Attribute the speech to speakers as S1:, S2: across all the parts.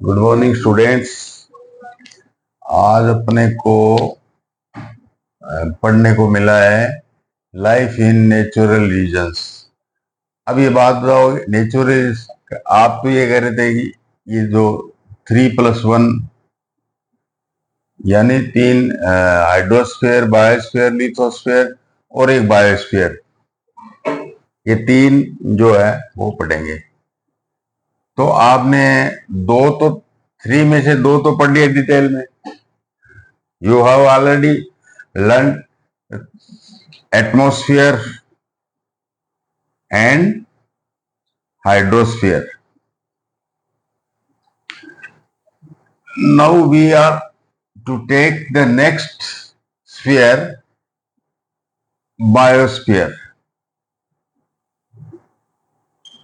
S1: Good morning students. आज अपने को पढ़ने को मिला है लाइफ इन नेचुरल रीजन्स। अब ये बात बताओ, नेचुरल, आप तो ये कह रहे थे कि ये जो 3+1 यानी 3 हाइड्रोस्फीयर, बायोस्फीयर, लिथोस्फीयर और एक बायोस्फीयर, ये 3 जो है वो पढ़ेंगे। तो आपने 3 में से 2 तो पढ़ लिया डिटेल में। You have already learned atmosphere and hydrosphere. Now we are to take the next sphere, biosphere.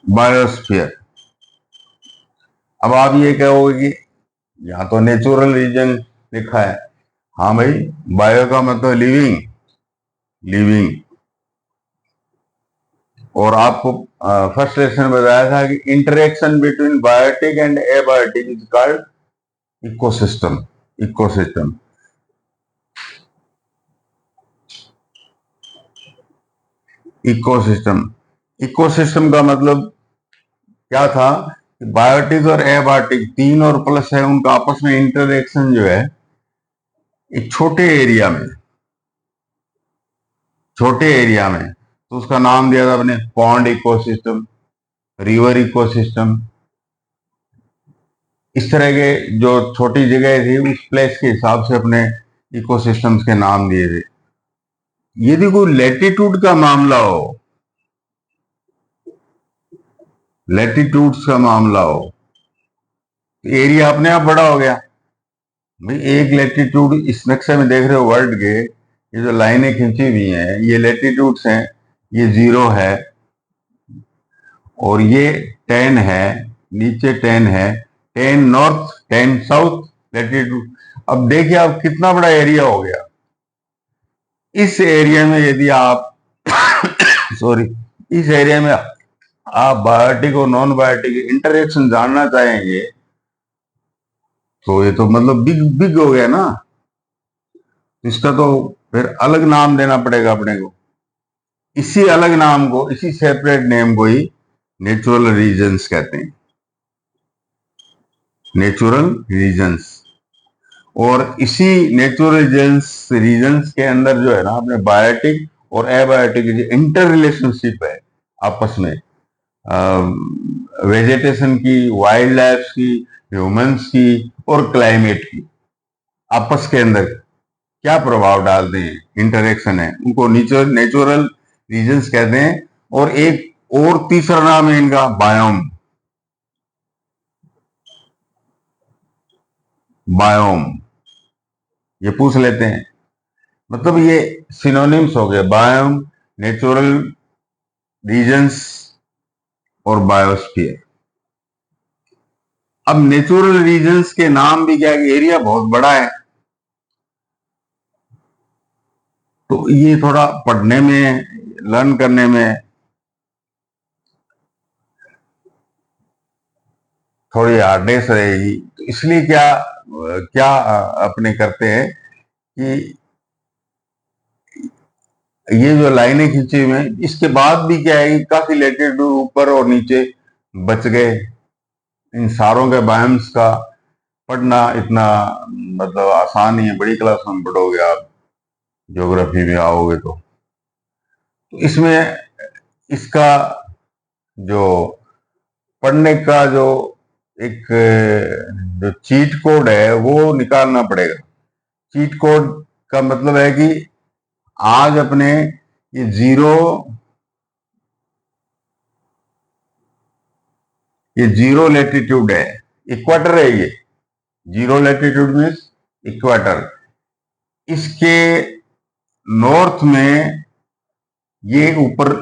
S1: Biosphere. अब आप ये कहोगे कि यहाँ तो नेचुरल रीजन लिखा है। हाँ भाई, बायो का मतलब लिविंग, लिविंग। और आपको फर्स्ट लेसन बताया था कि interaction between biotic and abiotic is called ecosystem. Ecosystem ecosystem ecosystem का मतलब क्या था? बायोटिक और एबायोटिक 3 और प्लस है, उनका आपस में इंटरेक्शन जो है एक छोटे एरिया में, तो उसका नाम दिया था अपने पॉन्ड इकोसिस्टम, रिवर इकोसिस्टम। इस तरह के जो छोटी जगह थी उस प्लेस के हिसाब से अपने इकोसिस्टम्स के नाम दिए थे। यदि कोई लैटिट्यूड का मामला हो, लैटिट्यूड्स का मामला हो, एरिया अपने आप बड़ा हो गया भाई। एक लैटिट्यूड, इस नक्शे में देख रहे हो वर्ल्ड के, ये जो लाइनें खींची हुई हैं ये लैटिट्यूड्स हैं। ये 0 है और ये 10 है, नीचे 10 है, 10 नॉर्थ, 10 साउथ लैटिट्यूड। अब देखिए आप कितना बड़ा एरिया हो गया। इस एरिया में यदि आप इस एरिया में आप बायोटिक और नॉन बायोटिक इंटरेक्शन जानना चाहेंगे तो ये तो मतलब बिग हो गया ना। इसका तो फिर अलग नाम देना पड़ेगा अपने को। इसी अलग नाम को, इसी सेपरेट नेम को ही नेचुरल रीजन्स कहते हैं, नेचुरल रीजन्स। और इसी नेचुरल रीजन्स के अंदर जो है ना, अपने बायोटिक और एबायोटिक की इंटर रिलेशनशिप है आपस में, वेजिटेशन की, वाइल्ड लाइफ की, ह्यूमंस की और क्लाइमेट की, आपस के अंदर क्या प्रभाव डालते हैं, इंटरेक्शन है, उनको नेचुरल रीजन्स कहते हैं। और एक और तीसरा नाम है इनका बायोम। बायोम ये पूछ लेते हैं, मतलब ये सिनोनिम्स हो गए, बायोम, नेचुरल रीजन्स और बायोस्फीयर। अब नेचुरल रीजन्स के नाम भी क्या, एरिया बहुत बड़ा है, तो ये थोड़ा पढ़ने में, लर्न करने में थोड़ी हार्डनेस रहेगी। तो इसलिए क्या अपने करते हैं कि ये जो लाइनें खींची हुई हैं, इसके बाद भी क्या है, काफी लैटिट्यूड ऊपर और नीचे बच गए। इन सारों के बायोम्स का पढ़ना इतना मतलब आसान नहीं है। बड़ी क्लास में पढ़ोगे आप, ज्योग्राफी में आओगे तो इसमें इसका जो पढ़ने का जो एक जो चीट कोड है वो निकालना पड़ेगा। चीट कोड का मतलब है कि आज अपने ये जीरो लैटिट्यूड है, इक्वेटर है ये। 0 लैटिट्यूड मीन्स इक्वेटर। इसके नॉर्थ में ये ऊपर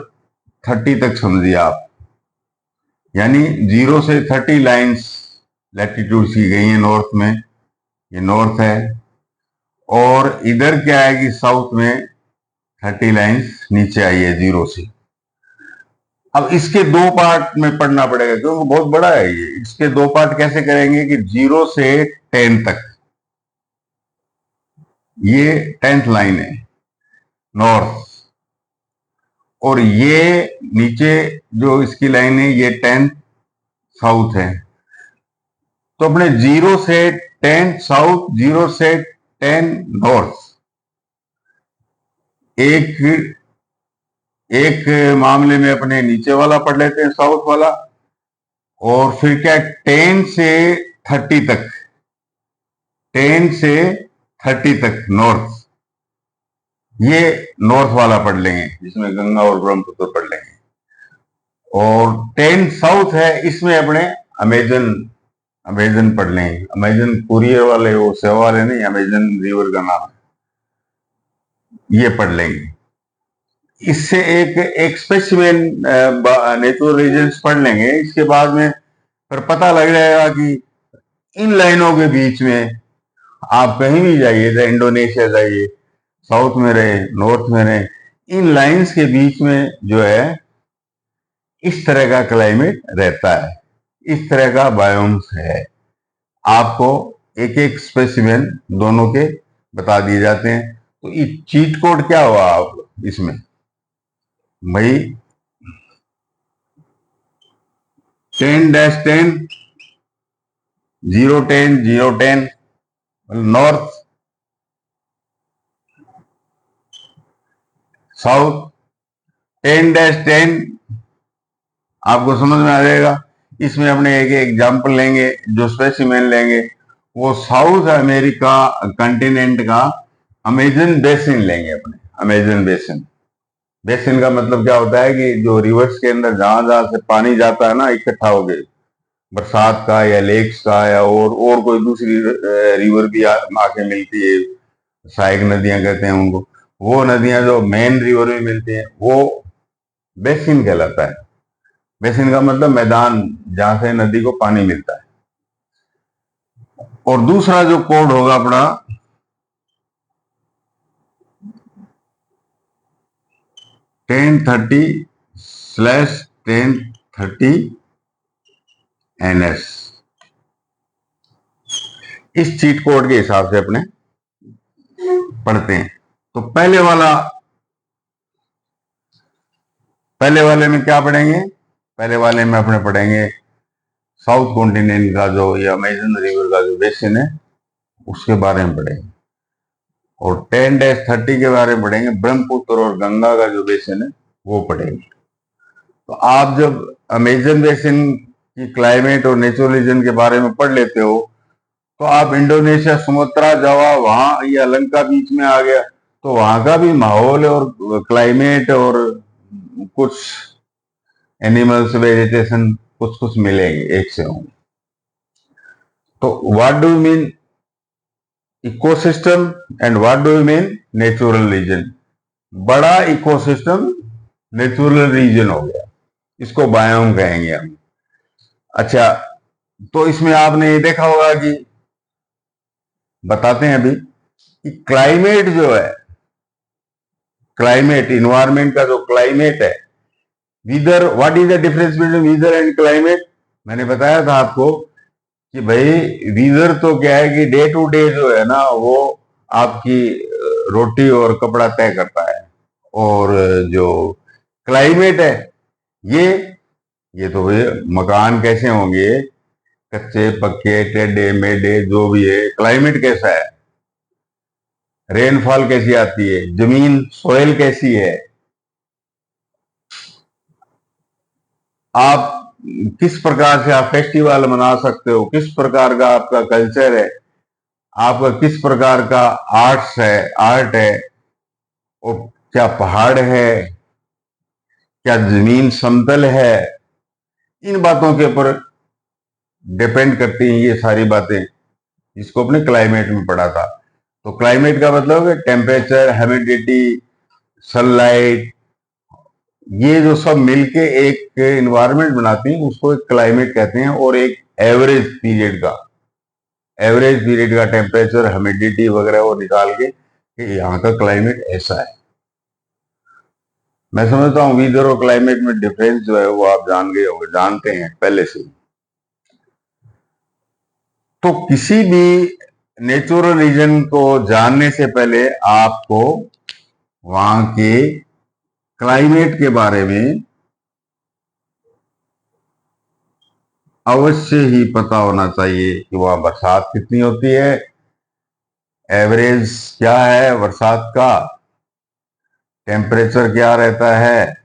S1: 30 तक समझिए आप, यानी 0 से 30 लाइंस लैटिट्यूड की गई है नॉर्थ में, ये नॉर्थ है। और इधर क्या है कि साउथ में 30 लाइंस नीचे आई है 0 से। अब इसके दो पार्ट में पढ़ना पड़ेगा क्योंकि बहुत बड़ा है ये। इसके दो पार्ट कैसे करेंगे कि 0 से 10 तक, ये 10th लाइन है नॉर्थ, और ये नीचे जो इसकी लाइन है ये 10th साउथ है। तो अपने 0 से 10 साउथ, 0 से 10 नॉर्थ, एक एक मामले में अपने नीचे वाला पढ़ लेते हैं साउथ वाला, और फिर क्या 10 से 30 तक, 10 से 30 तक नॉर्थ, ये नॉर्थ वाला पढ़ लेंगे जिसमें गंगा और ब्रह्मपुत्र पढ़ लेंगे। और 10 साउथ है, इसमें अपने अमेजन अमेजन पढ़ लेंगे। अमेजन कुरियर वाले, वो सेवा वाले नहीं, अमेजन रिवर का नाम है, ये पढ़ लेंगे। इससे एक स्पेसिमेन नेचुरल रीजन्स पढ़ लेंगे। इसके बाद में फिर पता लग जाएगा कि इन लाइनों के बीच में आप कहीं भी जाइए, चाहे इंडोनेशिया जाइए, साउथ में रहे, नॉर्थ में रहे, इन लाइंस के बीच में जो है इस तरह का क्लाइमेट रहता है, इस तरह का बायोम्स है। आपको एक एक स्पेसिमेन दोनों के बता दिए जाते हैं। तो ये चीट कोड क्या हुआ आप इसमें भाई, 10-10 0-10 0-10 नॉर्थ साउथ 10-10, आपको समझ में आ जाएगा। इसमें अपने एक एग्जाम्पल लेंगे, जो स्पेसिमेन लेंगे वो साउथ अमेरिका कंटिनेंट का अमेजन बेसिन लेंगे अपने। अमेजन बेसिन, बेसिन का मतलब क्या होता है कि जो रिवर्स के अंदर जहां जहां से पानी जाता है ना इकट्ठा हो गए, बरसात का या लेक्स का या और कोई दूसरी रिवर भी आके मिलती है, सहायक नदियां कहते हैं उनको, वो नदियां जो मेन रिवर में मिलती हैं वो बेसिन कहलाता है। बेसिन का मतलब मैदान जहां से नदी को पानी मिलता है। और दूसरा जो कोड होगा अपना 1030/1030 NS, इस चीट कोड के हिसाब से अपने पढ़ते हैं। तो पहले वाले में क्या पढ़ेंगे, पहले वाले में अपने पढ़ेंगे साउथ कॉन्टिनेंट का जो ये अमेजन रिवर का जो बेसिन है उसके बारे में पढ़ेंगे। और 10-30 के बारे में पढ़ेंगे, ब्रह्मपुत्र और गंगा का जो बेसिन है वो पढ़ेंगे। तो आप जब अमेजन बेसिन की क्लाइमेट और नेचुरल रीजन के बारे में पढ़ लेते हो तो आप इंडोनेशिया, सुमात्रा, जावा, वहां या लंका बीच में आ गया तो वहां का भी माहौल और क्लाइमेट और कुछ एनिमल्स, वेजिटेशन कुछ कुछ मिलेंगे, एक से होंगे। तो what do you mean ecosystem and what do you mean natural region? बड़ा इकोसिस्टम नेचुरल रीजन हो गया, इसको बायोम कहेंगे हम। अच्छा, तो इसमें आपने ये देखा होगा कि बताते हैं अभी कि क्लाइमेट जो है, क्लाइमेट इन्वायरमेंट का जो क्लाइमेट है, wither, what is the difference between wither and climate? मैंने बताया था आपको कि भाई वीदर तो क्या है कि डे टू डे जो है ना वो आपकी रोटी और कपड़ा तय करता है, और जो क्लाइमेट है ये तो भाई मकान कैसे होंगे, कच्चे पक्के, टेढ़े मेढ़े, जो भी है, क्लाइमेट कैसा है, रेनफॉल कैसी आती है, जमीन सोयल कैसी है, आप किस प्रकार से आप फेस्टिवल मना सकते हो, किस प्रकार का आपका कल्चर है, आपका किस प्रकार का आर्ट है, और क्या पहाड़ है, क्या जमीन समतल है, इन बातों के ऊपर डिपेंड करती हैं ये सारी बातें, जिसको अपने क्लाइमेट में पढ़ा था। तो क्लाइमेट का मतलब है टेम्परेचर, ह्यूमिडिटी, सनलाइट, ये जो सब मिलके एक एनवायरनमेंट बनाती हैं उसको एक क्लाइमेट कहते हैं। और एक एवरेज पीरियड का टेम्परेचर, ह्यूमिडिटी वगैरह वो निकाल के कि यहाँ का क्लाइमेट ऐसा है। मैं समझता हूँ वेदर और क्लाइमेट में डिफरेंस जो है वो आप जान गए होंगे, जानते हैं पहले से। तो किसी भी नेचुरल रीजन को जानने से पहले आपको वहां के क्लाइमेट के बारे में अवश्य ही पता होना चाहिए कि वहां बरसात कितनी होती है, एवरेज क्या है बरसात का, टेम्परेचर क्या रहता है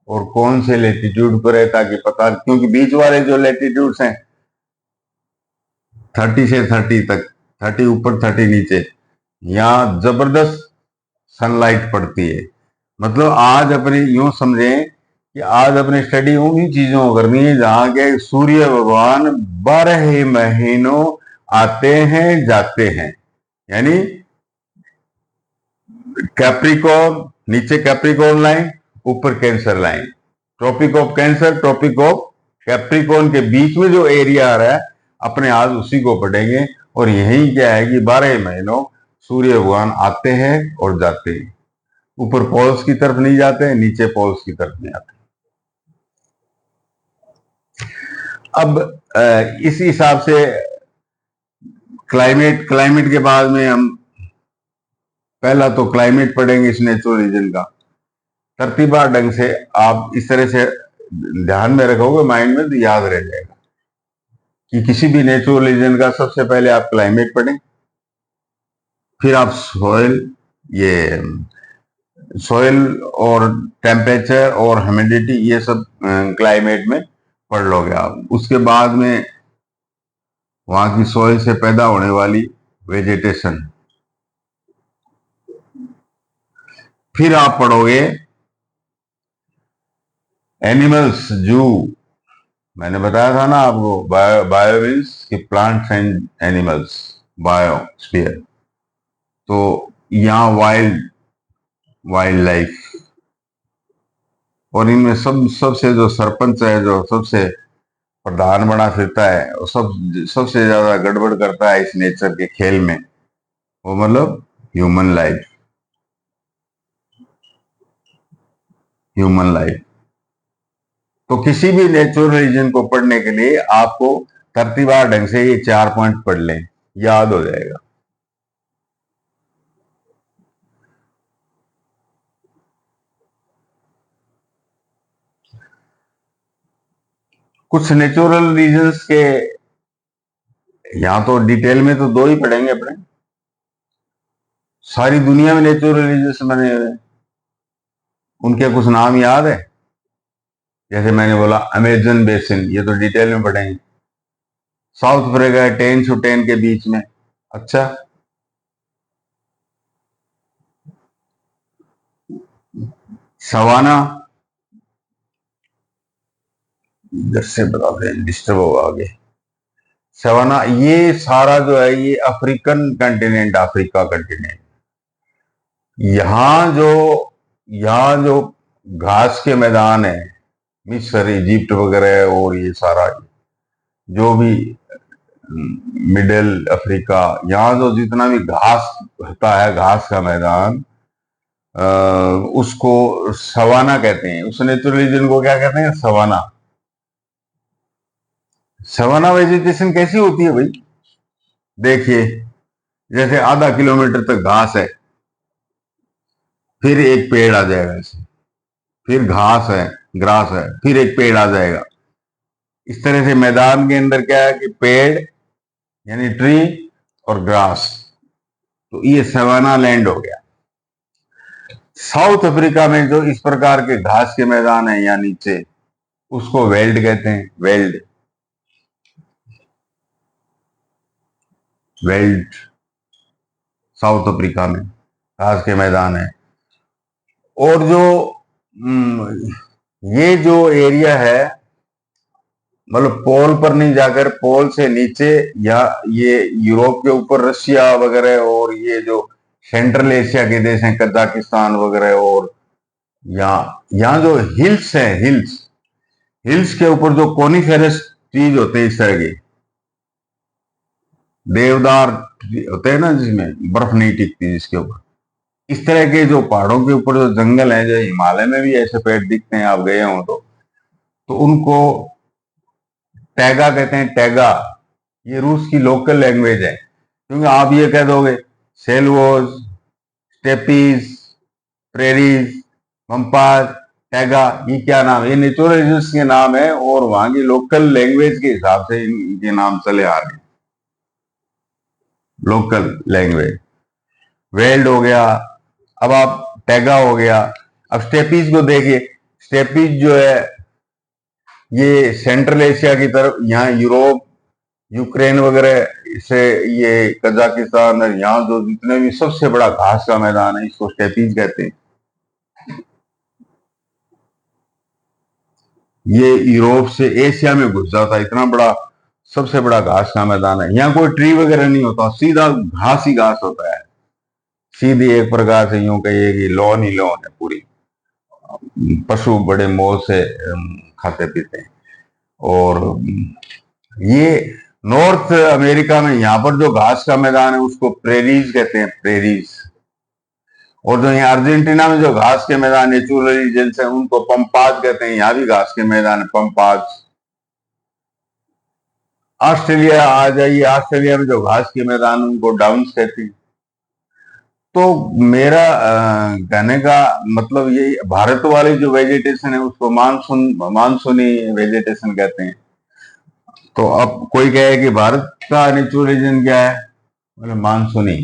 S1: और कौन से लेटीट्यूड पर है, ताकि पता, क्योंकि बीच वाले जो लेटीट्यूड्स हैं 30 से 30 तक, 30 ऊपर 30 नीचे, यहाँ जबरदस्त सनलाइट पड़ती है। मतलब आज अपने यूं समझें कि आज अपने स्टडी उन्हीं चीजों को करनी है जहां के सूर्य भगवान 12 महीनों आते हैं जाते हैं। यानी कैप्रिकॉर्न, नीचे कैप्रिकॉर्न लाइन, ऊपर cancer line, tropic of cancer, tropic of Capricorn के बीच में जो एरिया आ रहा है अपने आज उसी को पढ़ेंगे। और यही क्या है कि 12 महीनों सूर्य भगवान आते हैं और जाते हैं, ऊपर पोल्स की तरफ नहीं जाते हैं, नीचे पोल्स की तरफ नहीं आते। अब इस हिसाब से क्लाइमेट के बाद में हम पहला तो क्लाइमेट पढ़ेंगे इस नेचुरल रीजन का, तरतीबार ढंग से आप इस तरह से ध्यान में रखोगे माइंड में तो याद रह जाएगा कि किसी भी नेचुरल रीजन का सबसे पहले आप क्लाइमेट पढ़ें, फिर आप सॉइल और टेम्परेचर और ह्यूमिडिटी ये सब क्लाइमेट में पढ़ लोगे आप। उसके बाद में वहां की सॉइल से पैदा होने वाली वेजिटेशन, फिर आप पढ़ोगे एनिमल्स, जू। मैंने बताया था ना आपको, बायो मीन्स कि प्लांट्स एंड एनिमल्स, बायोस्फीयर। तो यहाँ वाइल्ड लाइफ, और इनमें सबसे जो सरपंच है, जो सबसे प्रधान बना फिरता है और सबसे ज्यादा गड़बड़ करता है इस नेचर के खेल में, वो मतलब ह्यूमन लाइफ। तो किसी भी नेचुरल रीजन को पढ़ने के लिए आपको तरतीबार ढंग से ये 4 पॉइंट पढ़ लें, याद हो जाएगा। कुछ नेचुरल रीजन्स के यहां तो डिटेल में तो 2 ही पढ़ेंगे अपने, सारी दुनिया में नेचुरल रीजन्स बने हुए, उनके कुछ नाम याद है? जैसे मैंने बोला अमेजन बेसिन, ये तो डिटेल में पढ़ेंगे। साउथ अफ्रीका 10 to 10 के बीच में। अच्छा, सवाना, इधर से बताते हैं, डिस्टर्ब होगा आगे। सवाना ये सारा जो है ये अफ्रीकन कंटिनेंट, अफ्रीका कंटिनेंट। यहाँ जो घास के मैदान है, मिस्र, इजिप्ट वगैरह, और ये सारा जो भी मिडिल अफ्रीका, यहाँ जो जितना भी घास होता है, घास का मैदान, उसको सवाना कहते हैं। उस नेचुरल रीजन को क्या कहते हैं? सवाना। सवाना वेजिटेशन कैसी होती है भाई? देखिए, जैसे आधा किलोमीटर तक घास है, फिर एक पेड़ आ जाएगा ऐसे, फिर घास है, ग्रास है, फिर एक पेड़ आ जाएगा। इस तरह से मैदान के अंदर क्या है कि पेड़ यानी ट्री और ग्रास, तो ये सवाना लैंड हो गया। साउथ अफ्रीका में जो इस प्रकार के घास के मैदान है या नीचे, उसको वेल्ड कहते हैं। वेल्ड साउथ अफ्रीका में घास के मैदान है। और जो ये जो एरिया है, मतलब पोल पर नहीं जाकर पोल से नीचे, या ये यूरोप के ऊपर रशिया वगैरह, और ये जो सेंट्रल एशिया के देश हैं, कजाकिस्तान वगैरह, और यहाँ जो हिल्स हैं, हिल्स के ऊपर जो कोनिफेरस ट्रीज होते हैं, इस तरह के देवदार होते हैं ना, जिसमें बर्फ नहीं टिकती, जिसके ऊपर, इस तरह के जो पहाड़ों के ऊपर जो जंगल हैं, जो हिमालय में भी ऐसे पेड़ दिखते हैं, आप गए हो तो उनको टैगा कहते हैं। टैगा ये रूस की लोकल लैंग्वेज है, क्योंकि आप ये कह दोगे सेल्वोज, स्टेपीज, प्रेरीज, पंपास, टैगा, ये क्या नाम है? ये नेचुरलिस्ट के नाम है और वहां की लोकल लैंग्वेज के हिसाब से इनके नाम चले आ रहे हैं। लोकल लैंग्वेज वेल्ड हो गया, अब आप टैगा हो गया। अब स्टेपीज को देखिए, स्टेपीज जो है ये सेंट्रल एशिया की तरफ, यहाँ यूरोप, यूक्रेन वगैरह से, ये कजाकिस्तान और यहाँ जो जितने भी सबसे बड़ा घास का मैदान है, इसको स्टेपीज कहते हैं। ये यूरोप से एशिया में घुस जाता है, इतना बड़ा सबसे बड़ा घास का मैदान है। यहाँ कोई ट्री वगैरह नहीं होता, सीधा घास ही घास होता है, सीधी एक प्रकार से यूं कहिए कि लॉन ही लॉन है पूरी। पशु बड़े मौज से खाते पीते हैं। और ये नॉर्थ अमेरिका में यहाँ पर जो घास का मैदान है उसको प्रेरीज कहते हैं, प्रेरीज। और जो यहाँ अर्जेंटीना में जो घास के मैदान नेचुरल रीजन्स है उनको पंपाज कहते हैं, यहाँ भी घास के मैदान है, पंपाज। ऑस्ट्रेलिया आ जाइए, ऑस्ट्रेलिया में जो घास के मैदान उनको डाउन्स कहते हैं। तो मेरा कहने का मतलब ये, भारत वाली जो वेजिटेशन है उसको मानसूनी वेजिटेशन कहते हैं। तो अब कोई कहे कि भारत का नेचुरल रीजन क्या है, मतलब मानसूनी,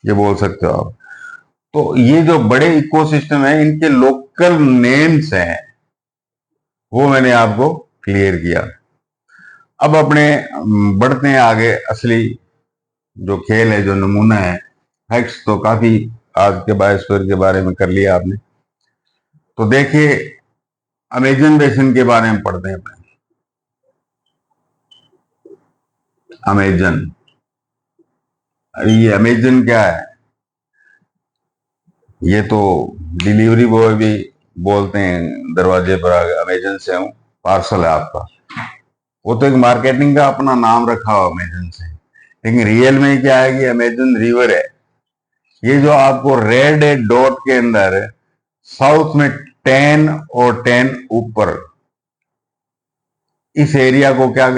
S1: ये बोल सकते हो आप। तो ये जो बड़े इकोसिस्टम है इनके लोकल नेम्स हैं, वो मैंने आपको क्लियर किया। अब अपने बढ़ते हैं आगे, असली जो खेल है, जो नमूना है। फैक्ट्स तो काफी आज के बायोस्फीयर के बारे में कर लिया आपने। तो देखिए अमेजन बेसिन के बारे में पढ़ते हैं अपने। अमेजन, ये अमेजन क्या है? ये तो डिलीवरी बॉय भी बोलते हैं, दरवाजे पर आगे अमेजन से हूँ, पार्सल है आपका। वो तो एक मार्केटिंग का अपना नाम रखा हुआ अमेजन से, लेकिन रियल में क्या है कि अमेजन रिवर है। ये जो आपको रेड डॉट के अंदर साउथ में 10 और 10 ऊपर, इस एरिया को क्या,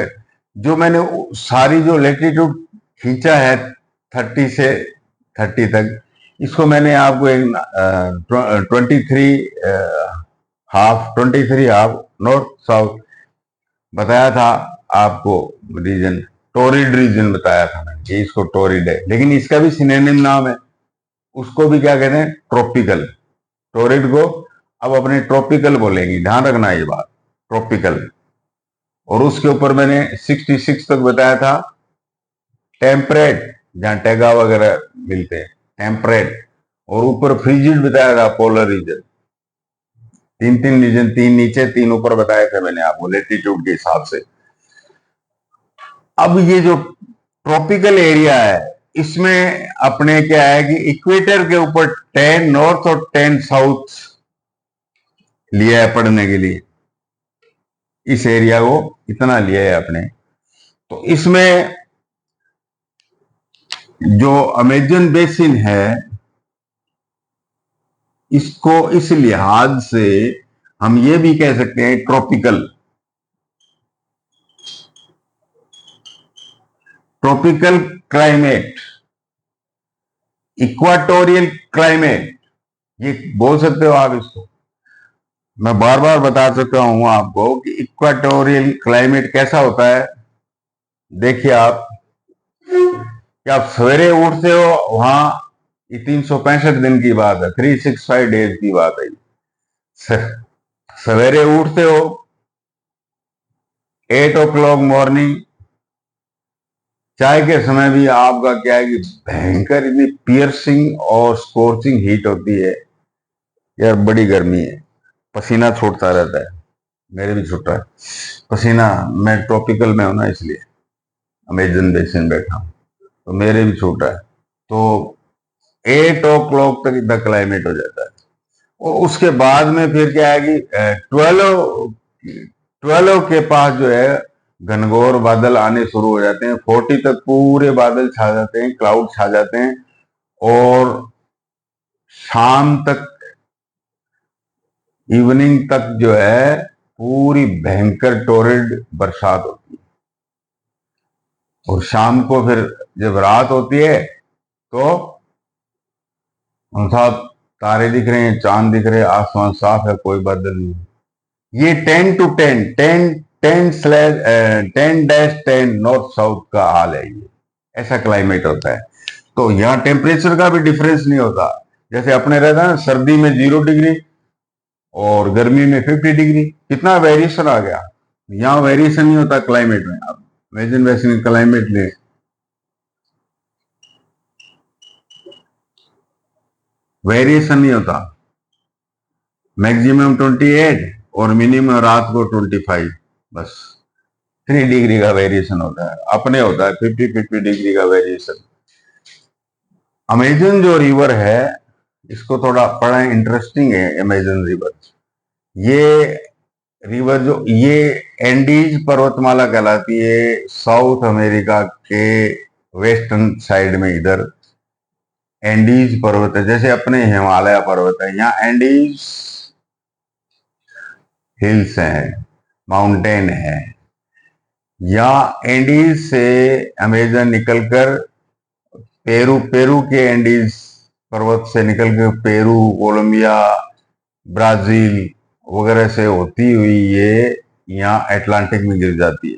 S1: जो मैंने सारी जो लेटीट्यूड खींचा है 30 से 30 तक, इसको मैंने आपको एक 23 हाफ नॉर्थ साउथ बताया था आपको। रीजन टोरिड रीजन बताया था मैंने, इसको टोरिड है, लेकिन इसका भी सिनोनिम नाम है, उसको भी क्या कहते हैं, ट्रॉपिकल। टोरिड को अब अपने ट्रॉपिकल बोलेंगे, ध्यान रखना ये बात, ट्रॉपिकल। और उसके ऊपर मैंने 66 तक बताया था टेम्परेट, जहां टैगा वगैरह मिलते हैं, टेम्परेट। और ऊपर फ्रिजिड बताया था, पोलर रीजन। तीन रीजन, 3 नीचे 3 ऊपर बताए थे मैंने आपको लेटीट्यूड के हिसाब से। अब ये जो ट्रॉपिकल एरिया है, इसमें अपने क्या है कि इक्वेटर के ऊपर 10 नॉर्थ और 10 साउथ लिया है पढ़ने के लिए। इस एरिया को इतना लिया है अपने। तो इसमें जो अमेजन बेसिन है, इसको इस लिहाज से हम ये भी कह सकते हैं tropical. Tropical climate, equatorial climate, ये बोल सकते हो आप इसको। मैं बार बार बता चुका हूं आपको कि इक्वाटोरियल क्लाइमेट कैसा होता है। देखिए आप, कि आप सवेरे उठते हो, वहां ये 365 दिन की बात है, 365 डेज की बात है। सवेरे उठते हो 8 o'clock मॉर्निंग, चाय के समय भी आपका क्या है कि भयंकर इतनी पियर्सिंग और स्कोर्चिंग हीट होती है यार, बड़ी गर्मी है, पसीना छूटता रहता है। मेरे भी छूट रहा है पसीना, मैं ट्रॉपिकल में हूं ना, इसलिए अमेजन बेसिन बैठा हूं, तो मेरे भी छूट रहा है। तो 8 o'clock तक इतना क्लाइमेट हो जाता है। और उसके बाद में फिर क्या है कि 12 के पास जो है घनघोर बादल आने शुरू हो जाते हैं। 40 तक पूरे बादल छा जाते हैं, क्लाउड छा जाते हैं। और शाम तक, इवनिंग तक जो है पूरी भयंकर टोरिड बरसात होती है, और शाम को फिर जब रात होती है तो साहब तारे दिख रहे हैं, चांद दिख रहे हैं, आसमान साफ है, कोई बादल नहीं। ये 10 to 10, 10 नॉर्थ साउथ का हाल है, ये ऐसा क्लाइमेट होता है। तो यहाँ टेम्परेचर का भी डिफरेंस नहीं होता। जैसे अपने रहता है ना, सर्दी में 0 डिग्री और गर्मी में 50 डिग्री, कितना वेरिएशन आ गया। यहाँ वेरिएशन नहीं होता क्लाइमेट में। अब इमेजिन वैसे क्लाइमेट ले, वेरिएशन नहीं होता। मैक्सिमम 28 और मिनिमम रात को 25, बस 3 डिग्री का वेरिएशन होता है। अपने होता है 50 डिग्री का वेरिएशन। अमेजन जो रिवर है, इसको थोड़ा पढ़ा, इंटरेस्टिंग है अमेजन रिवर। ये रिवर जो, ये एंडीज पर्वतमाला कहलाती है, साउथ अमेरिका के वेस्टर्न साइड में। इधर एंडीज पर्वत है, जैसे अपने हिमालय पर्वत है, यहाँ एंडीज हिल्स हैं, माउंटेन है। या एंडीज से अमेजन निकलकर पेरू के एंडीज पर्वत से निकलकर पेरू, कोलंबिया, ब्राजील वगैरह से होती हुई ये यहाँ अटलांटिक में गिर जाती है।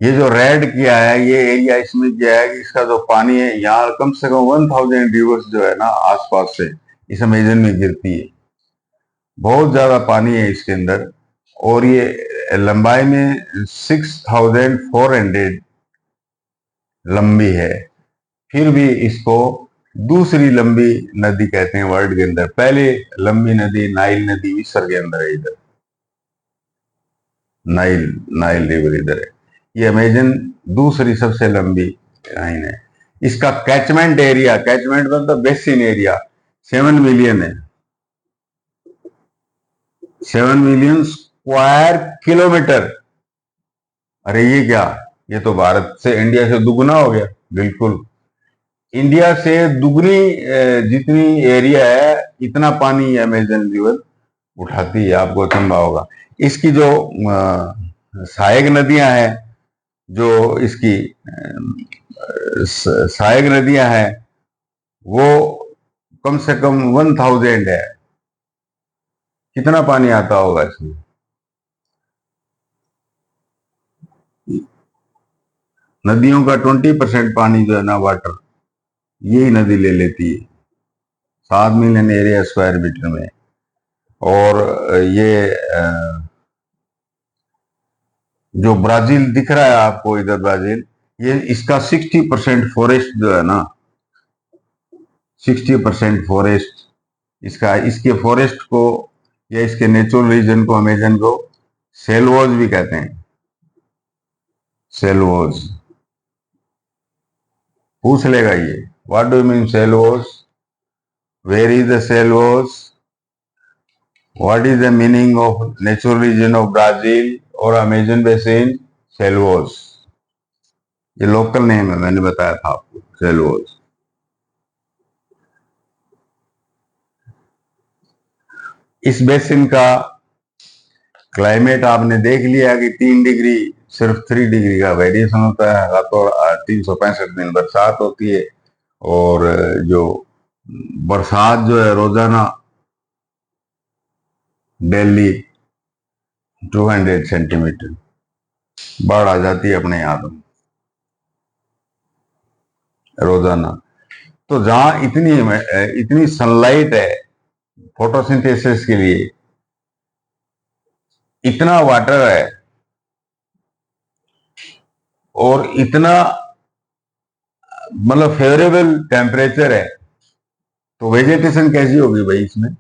S1: ये जो रेड किया है ये एरिया, इसमें क्या है कि इसका जो पानी है, यहाँ कम से कम 1000 रिवर्स जो है ना आसपास से इस अमेजन में गिरती है। बहुत ज्यादा पानी है इसके अंदर, और ये लंबाई में 6400 लंबी है। फिर भी इसको दूसरी लंबी नदी कहते हैं वर्ल्ड के अंदर। पहले लंबी नदी नाइल नदी मिस्र के अंदर है, इधर नाइल रिवर इधर है। ये अमेजन दूसरी सबसे लंबी लाइन है। इसका कैचमेंट एरिया, कैचमेंट मतलब बेसिन एरिया 7 मिलियन है, 7 मिलियन स्क्वायर किलोमीटर। अरे ये क्या, ये तो भारत से, इंडिया से दुगुना हो गया। बिल्कुल, इंडिया से दुगनी जितनी एरिया है, इतना पानी अमेजन रिवर उठाती है। आपको अचंभा होगा। इसकी जो सहायक नदियां हैं, जो इसकी सहायक नदियां हैं, वो कम से कम 1000 है। कितना पानी आता होगा इसमें? नदियों का 20% पानी जो है ना, वाटर, यही नदी ले लेती है 7 मिलियन एरिया स्क्वायर मीटर में। और ये जो ब्राजील दिख रहा है आपको इधर, ब्राजील, ये इसका 60% फॉरेस्ट जो है ना, 60% फॉरेस्ट इसका, इसके फॉरेस्ट को या इसके नेचुरल रीजन को, अमेजन को सेल्वोज भी कहते हैं। सेल्वोज पूछ लेगा ये, what do you mean selvas, where is the selvas, what is the meaning of natural region of Brazil और अमेजन बेसिन? सेल्वोज, ये लोकल नेम है, मैंने बताया था आपको, सेल्वोज। इस बेसिन का क्लाइमेट आपने देख लिया कि 3 डिग्री, सिर्फ 3 डिग्री का वेरिएशन होता है। रातों 365 दिन बरसात होती है, और जो बरसात जो है रोजाना डेली 200 सेंटीमीटर बाढ़ आ जाती है अपने यहाँ तो रोजाना। तो जहां इतनी सनलाइट है फोटोसिंथेसिस के लिए, इतना वाटर है और इतना मतलब फेवरेबल टेम्परेचर है, तो वेजिटेशन कैसी होगी भाई इसमें?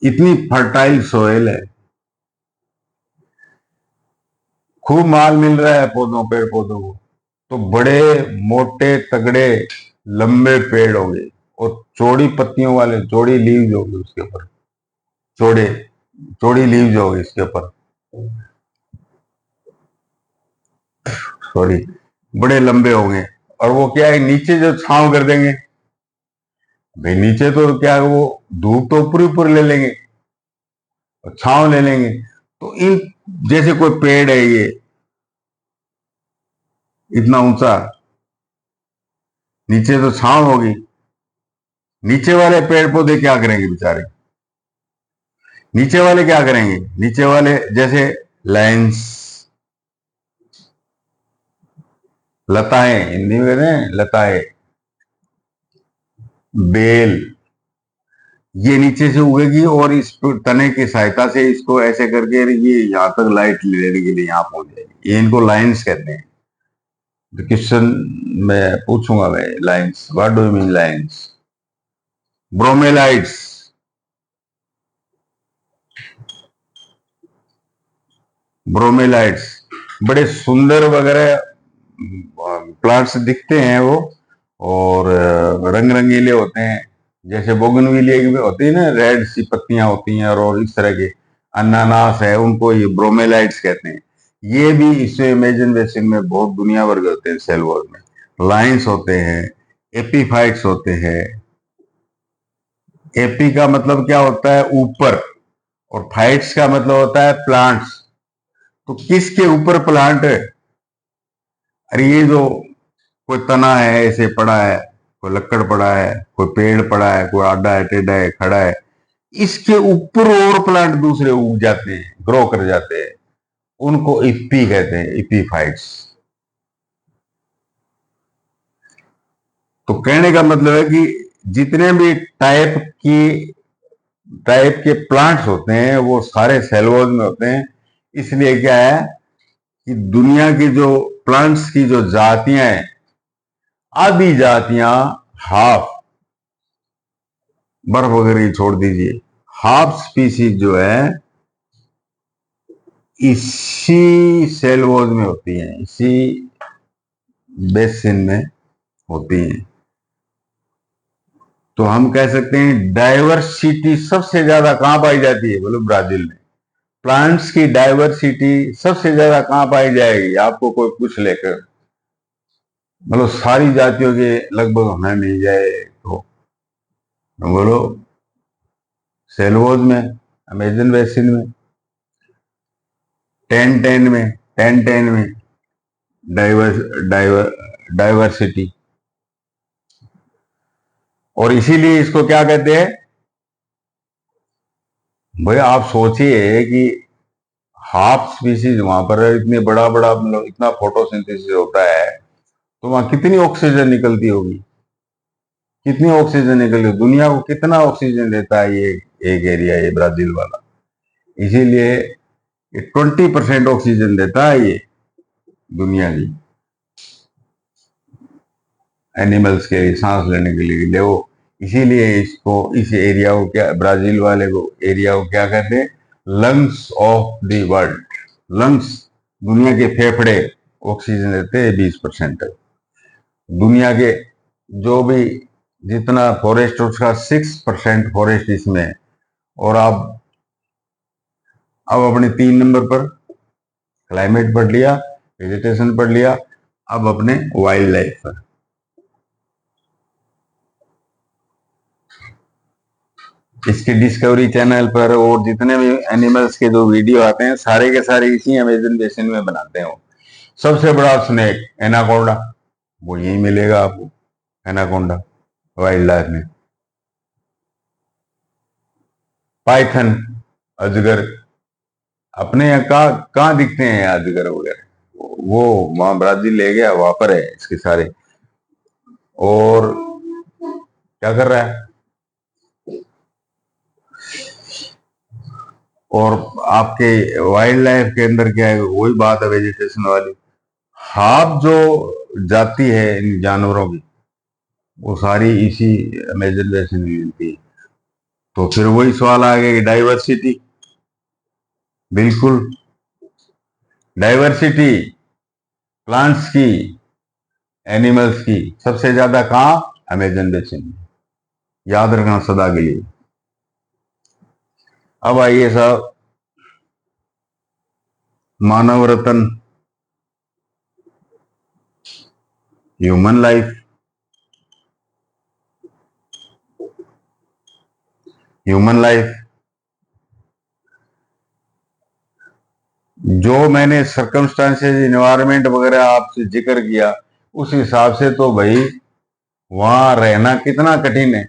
S1: इतनी फर्टाइल सोयल है, खूब माल मिल रहा है पौधों, पेड़ पौधों को। तो बड़े मोटे तगड़े लंबे पेड़ होंगे, और चौड़ी पत्तियों वाले, चौड़ी लीव्स होंगे उसके ऊपर, चौड़े चौड़ी लीव्स होगी इसके ऊपर, सॉरी, बड़े लंबे होंगे। और वो क्या है, नीचे जो छांव कर देंगे, भाई नीचे तो क्या है, वो धूप तो ऊपर ऊपर ले लेंगे और छांव ले लेंगे। तो इन जैसे कोई पेड़ है ये इतना ऊंचा, नीचे तो छांव होगी, नीचे वाले पेड़ पौधे क्या करेंगे बेचारे? नीचे वाले क्या करेंगे? नीचे वाले जैसे लाइन्स, लताएं, हिंदी में कहते हैं लताएं, बेल, ये नीचे से उगेगी और इस तने की सहायता से इसको ऐसे करके ये यहां तक लाइट लेने के लिए यहां पहुंच जाएगी। ये इनको लाइन्स कहते हैं। तो क्वेश्चन मैं पूछूंगा, मैं lianas, what do you mean lianas? Bromeliads, bromeliads बड़े सुंदर वगैरह प्लांट्स दिखते हैं वो, और रंग रंगीले होते हैं। जैसे बोगनविलिया की होती है ना, रेड सी पत्तियां होती हैं, और इस तरह के अनानास है, उनको ये ब्रोमेलाइट्स कहते हैं। ये भी इसमें इमेजिन बेसिन में बहुत दुनिया भर के होते हैं। सेल वॉल में लाइन्स होते हैं, एपीफाइट्स होते हैं। एपी का मतलब क्या होता है? ऊपर, और फाइट्स का मतलब होता है प्लांट्स। तो किसके ऊपर प्लांट है? अरे ये जो कोई तना है ऐसे पड़ा है, कोई लक्कड़ पड़ा है, कोई पेड़ पड़ा है, कोई आड़ा है, टेढ़ा है, खड़ा है, इसके ऊपर और प्लांट दूसरे उग जाते हैं, ग्रो कर जाते हैं, उनको इपी कहते हैं, इपीफाइट्स। तो कहने का मतलब है कि जितने भी टाइप के प्लांट्स होते हैं वो सारे सेलवॉज में होते हैं। इसलिए क्या है कि दुनिया की जो प्लांट्स की जो जातियां हैं, आधी जातियां, हाफ, बर्फ वगैरह छोड़ दीजिए, हाफ स्पीसीज जो है इसी सेलवॉज में होती हैं, इसी बेसिन में होती हैं। तो हम कह सकते हैं डाइवर्सिटी सबसे ज्यादा कहां पाई जाती है? बोलो ब्राजील में। प्लांट्स की डाइवर्सिटी सबसे ज्यादा कहां पाई जाएगी? आपको कोई पूछ लेकर, मतलब सारी जातियों के लगभग हमें मिल जाए तो बोलो सेलवोज में, अमेजन बेसिन में, टेन टेन में डाइवर्स डाइवर डाइवर्सिटी। और इसीलिए इसको क्या कहते हैं? भाई आप सोचिए कि हाफ स्पीसीज वहां पर है, इतने बड़ा बड़ा, मतलब इतना फोटोसिंथेसिस होता है, तो वहां कितनी ऑक्सीजन निकलती होगी? कितनी ऑक्सीजन निकलती? दुनिया को कितना ऑक्सीजन देता है ये एक एरिया, ये ब्राजील वाला। इसीलिए 20% ऑक्सीजन देता है ये दुनिया की एनिमल्स के सांस लेने के लिए वो। इसीलिए इसको, इस एरिया को क्या, ब्राजील वाले को एरिया को क्या कहते हैं? Lungs of the world. Lungs, दुनिया के फेफड़े, ऑक्सीजन देते हैं 20% तक। दुनिया के जो भी जितना फॉरेस्ट, उसका 6% फॉरेस्ट इसमें है। और आप अब अपने 3 नंबर पर क्लाइमेट पढ़ लिया, वेजिटेशन पढ़ लिया, अब अपने वाइल्ड लाइफ पर। इसके डिस्कवरी चैनल पर और जितने भी एनिमल्स के जो वीडियो आते हैं, सारे के सारे इसी अमेजन बेसिन में बनाते हैं। सबसे बड़ा स्नेक एनाकोंडा, वो यही मिलेगा आपको, एनाकोंडा वाइल्ड लाइफ में। पाइथन, अजगर, अपने यहाँ कहाँ दिखते हैं अजगर वगैरह? वो वहां ब्राजील ले गया, वहां पर है इसके सारे। और क्या कर रहा है? और आपके वाइल्ड लाइफ के अंदर क्या है? वही बात है वेजिटेशन वाली। हाफ जो जाति है इन जानवरों की, वो सारी इसी अमेजन बेसिन में मिलती है। तो फिर वही सवाल आ गया कि डाइवर्सिटी, बिल्कुल डाइवर्सिटी प्लांट्स की, एनिमल्स की सबसे ज्यादा कहां? अमेजन बेसिन में। याद रखना सदा के लिए। अब आइए साहब, मानव रतन, ह्यूमन लाइफ। Human life. जो मैंने सर्कमस्टांसेस, इन्वायरमेंट वगैरह आपसे जिक्र किया, उस हिसाब से तो भाई वहां रहना कितना कठिन है।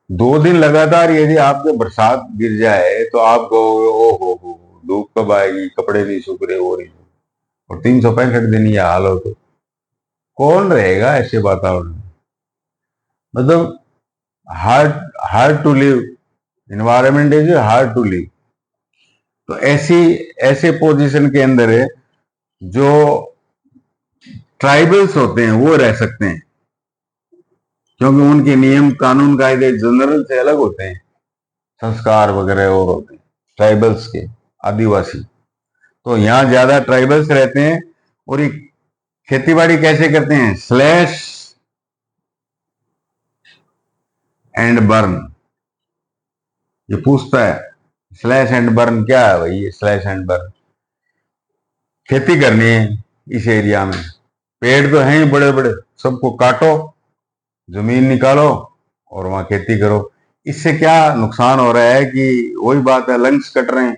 S1: 2 दिन लगातार यदि आपके बरसात गिर जाए तो आप कहोगे ओ हो, धूप कब आएगी, कपड़े नहीं सूख रहे, वो नहीं। और 365 दिन ये हाल हो तो कौन रहेगा ऐसे वातावरण में? मतलब hard hard to live, environment is hard to live. तो ऐसे पोजीशन के अंदर है जो ट्राइबल्स होते हैं वो रह सकते हैं, क्योंकि उनके नियम कानून कायदे जनरल से अलग होते हैं, संस्कार वगैरह और होते हैं ट्राइबल्स के, आदिवासी। तो यहाँ ज्यादा ट्राइबल्स रहते हैं। और ये खेतीबाड़ी कैसे करते हैं? Slash and burn. ये पूछता है स्लैश एंड बर्न क्या है भाई? ये स्लैश एंड बर्न, खेती करनी है इस एरिया में, पेड़ तो हैं ही बड़े बड़े, सबको काटो, जमीन निकालो और वहां खेती करो। इससे क्या नुकसान हो रहा है कि वही बात है, लंग्स कट रहे हैं,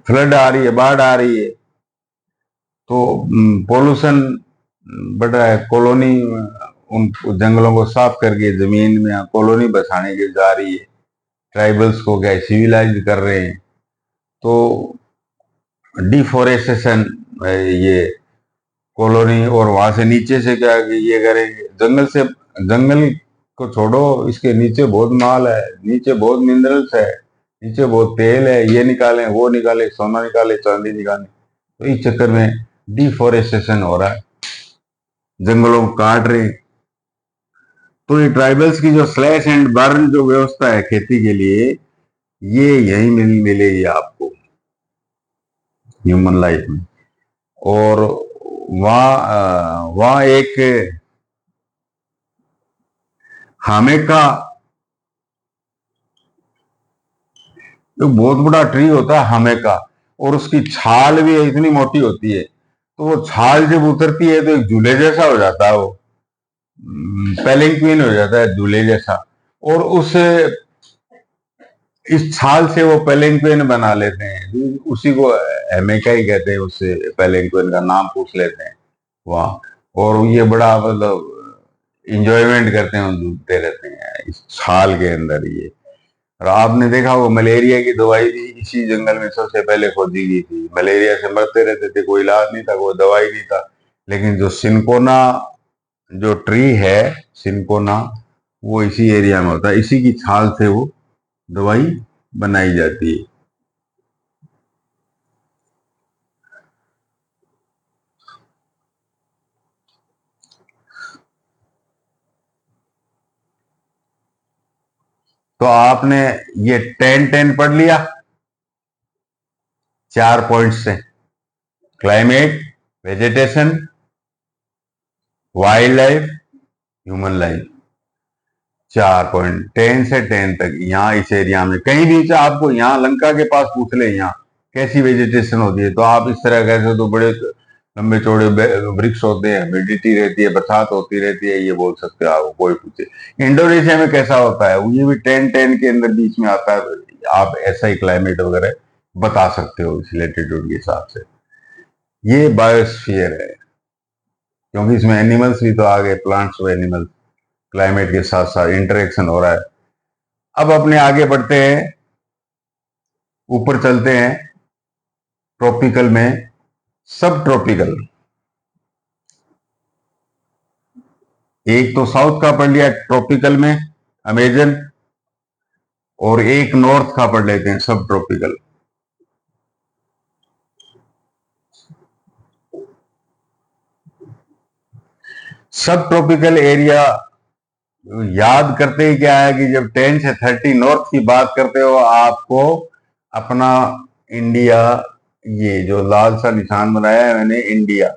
S1: फ्लड आ रही है, बाढ़ आ रही है, तो पोल्यूशन बढ़ रहा है। कॉलोनी, उन जंगलों को साफ करके जमीन में कॉलोनी बसाने की जा रही है, ट्राइबल्स को क्या सिविलाइज कर रहे हैं। तो डिफोरेस्टेशन, ये कॉलोनी, और वहां से नीचे से क्या कि ये करेंगे, जंगल से, जंगल को छोड़ो, इसके नीचे बहुत माल है, नीचे बहुत मिनरल्स है, नीचे बहुत तेल है, ये निकालें, वो निकाले, सोना निकाले, चांदी निकाले। तो इस चक्कर में डिफोरेस्टेशन हो रहा है, जंगलों को काट रहे हैं। तो ये ट्राइबल्स की जो स्लैश एंड बर्न जो व्यवस्था है खेती के लिए, ये यही मिलेगी आपको ह्यूमन लाइफ में। और वहां एक हामे का एक बहुत बड़ा ट्री होता है, हामे का, और उसकी छाल भी इतनी मोटी होती है, तो वो छाल जब उतरती है तो एक झूले जैसा हो जाता है, वो पेलिंक्विन हो जाता है, झूले जैसा। और उस इस छाल से वो पेलिंक्विन बना लेते हैं, उसी को हेमेका ही कहते हैं, उससे पेलिंक्विन का नाम पूछ लेते हैं वहां। और ये बड़ा मतलब इंजॉयमेंट करते हैं, डूबते रहते हैं इस छाल के अंदर ये। और आपने देखा वो मलेरिया की दवाई भी इसी जंगल में सबसे पहले खोदी गई थी। मलेरिया से मरते रहते थे, कोई इलाज नहीं था, कोई दवाई नहीं था। लेकिन जो सिनकोना जो ट्री है, सिनकोना, वो इसी एरिया में होता है, इसी की छाल से वो दवाई बनाई जाती है। तो आपने ये 10-10 पढ़ लिया 4 पॉइंट से, climate, vegetation, wild life, human life. 4 point 10 से 10 तक यहाँ इस एरिया में कहीं भी आपको, यहाँ लंका के पास पूछ ले यहाँ कैसी वेजिटेशन होती है, तो आप इस तरह कहते तो बड़े लंबे चौड़े वृक्ष होते हैं, ह्यूमिडिटी रहती है, बरसात होती रहती है, ये बोल सकते हो आपको कोई पूछे। इंडोनेशिया में कैसा होता है, ये भी 10-10 के अंदर बीच में आता है, आप ऐसा ही क्लाइमेट वगैरह बता सकते हो इस लेटीट्यूड के हिसाब से। ये बायोस्फीयर है, क्योंकि इसमें एनिमल्स भी तो आ गए, प्लांट्स और एनिमल्स, क्लाइमेट के साथ साथ इंटरेक्शन हो रहा है। अब अपने आगे बढ़ते हैं, ऊपर चलते हैं, ट्रॉपिकल में सब ट्रॉपिकल। एक तो साउथ का पढ़ लिया ट्रॉपिकल में, अमेजन, और एक नॉर्थ का पढ़ लेते हैं सब ट्रॉपिकल। सब ट्रॉपिकल एरिया याद करते ही क्या है कि जब 10 से 30 नॉर्थ की बात करते हो, आपको अपना इंडिया, ये जो लाल सा निशान बनाया है मैंने, इंडिया,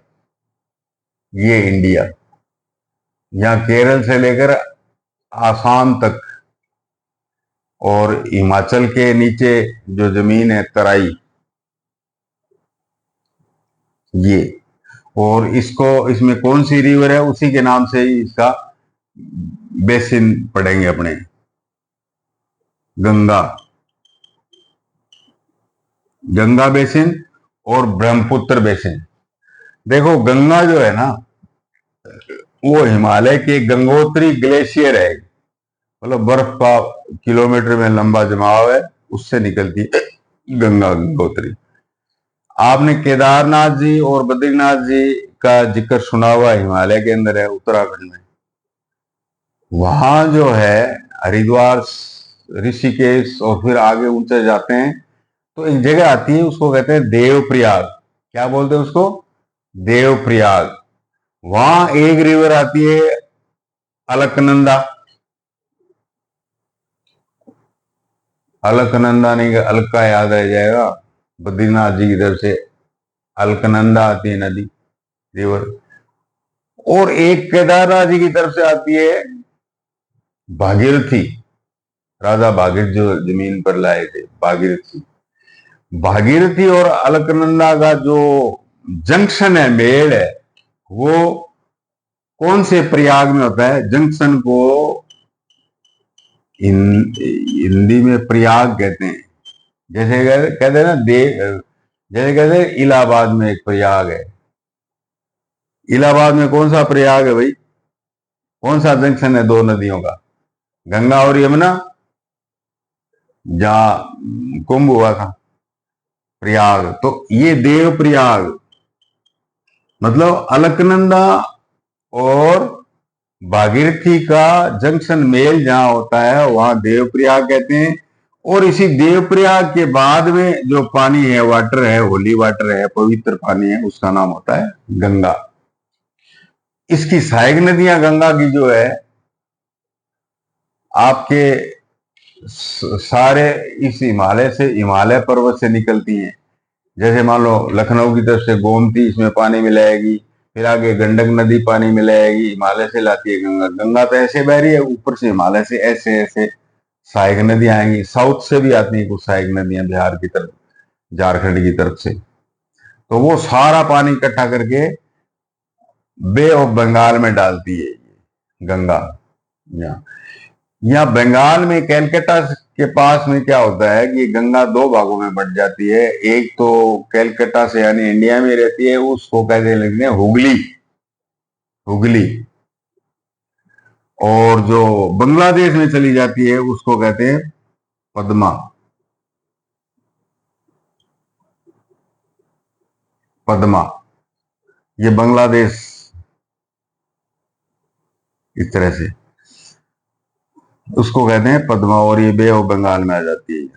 S1: ये इंडिया, यहाँ केरल से लेकर आसाम तक, और हिमाचल के नीचे जो जमीन है तराई, ये, और इसको, इसमें कौन सी रिवर है उसी के नाम से ही इसका बेसिन पढ़ेंगे अपने। गंगा, गंगा बेसिन और ब्रह्मपुत्र बेसिन। देखो गंगा जो है ना, वो हिमालय की एक गंगोत्री ग्लेशियर है, मतलब बर्फ का किलोमीटर में लंबा जमाव है, उससे निकलती है गंगा गंगोत्री। आपने केदारनाथ जी और बद्रीनाथ जी का जिक्र सुना हुआ, हिमालय के अंदर है, उत्तराखंड में। वहां जो है हरिद्वार, ऋषिकेश और फिर आगे ऊंचे जाते हैं तो एक जगह आती है, उसको कहते हैं देवप्रयाग। क्या बोलते हैं उसको? देवप्रयाग। वहां एक रिवर आती है अलकनंदा। अलकनंदा नहीं, अलका याद रह जाएगा। बद्रीनाथ जी की तरफ से अलकनंदा आती है नदी, रिवर। और एक केदारनाथ जी की तरफ से आती है भागीरथी। राजा भागीरथ जो जमीन पर लाए थे, भागीरथी। भागीरथी और अलकनंदा का जो जंक्शन है, मेल है, वो कौन से प्रयाग में होता है? जंक्शन को हिंदी में प्रयाग कहते हैं। जैसे कहते हैं ना जैसे कहते हैं इलाहाबाद में एक प्रयाग है। इलाहाबाद में कौन सा प्रयाग है भाई? कौन सा जंक्शन है दो नदियों का? गंगा और यमुना, जहां कुंभ हुआ था, प्रयाग। तो ये देव प्रयाग, मतलब अलकनंदा और भागीरथी का जंक्शन मेल जहां होता है, वहां देवप्रयाग कहते हैं। और इसी देवप्रयाग के बाद में जो पानी है, वाटर है, होली वाटर है, पवित्र पानी है, उसका नाम होता है गंगा। इसकी सहायक नदियां गंगा की जो है, आपके सारे इस हिमालय से, हिमालय पर्वत से निकलती हैं। जैसे मान लो लखनऊ की तरफ से गोमती इसमें पानी मिलाएगी, फिर आगे गंडक नदी पानी मिलाएगी, हिमालय से लाती है गंगा। गंगा तो ऐसे बह रही है, ऊपर से हिमालय से ऐसे ऐसे सहायक नदियां आएंगी। साउथ से भी आती हैं कुछ सहायक नदियां, बिहार की तरफ, झारखंड की तरफ से। तो वो सारा पानी इकट्ठा करके बे ऑफ बंगाल में डालती है गंगा। यहाँ यहाँ बंगाल में कैलकाटा के पास में क्या होता है कि गंगा दो भागों में बंट जाती है। एक तो कैलकाटा से यानी इंडिया में रहती है, उसको कहते हैं हुगली, हुगली। और जो बांग्लादेश में चली जाती है उसको कहते हैं पद्मा, पद्मा। ये बांग्लादेश इस तरह से उसको कहते हैं पद्मा, और ये बे ऑफ बंगाल में आ जाती है।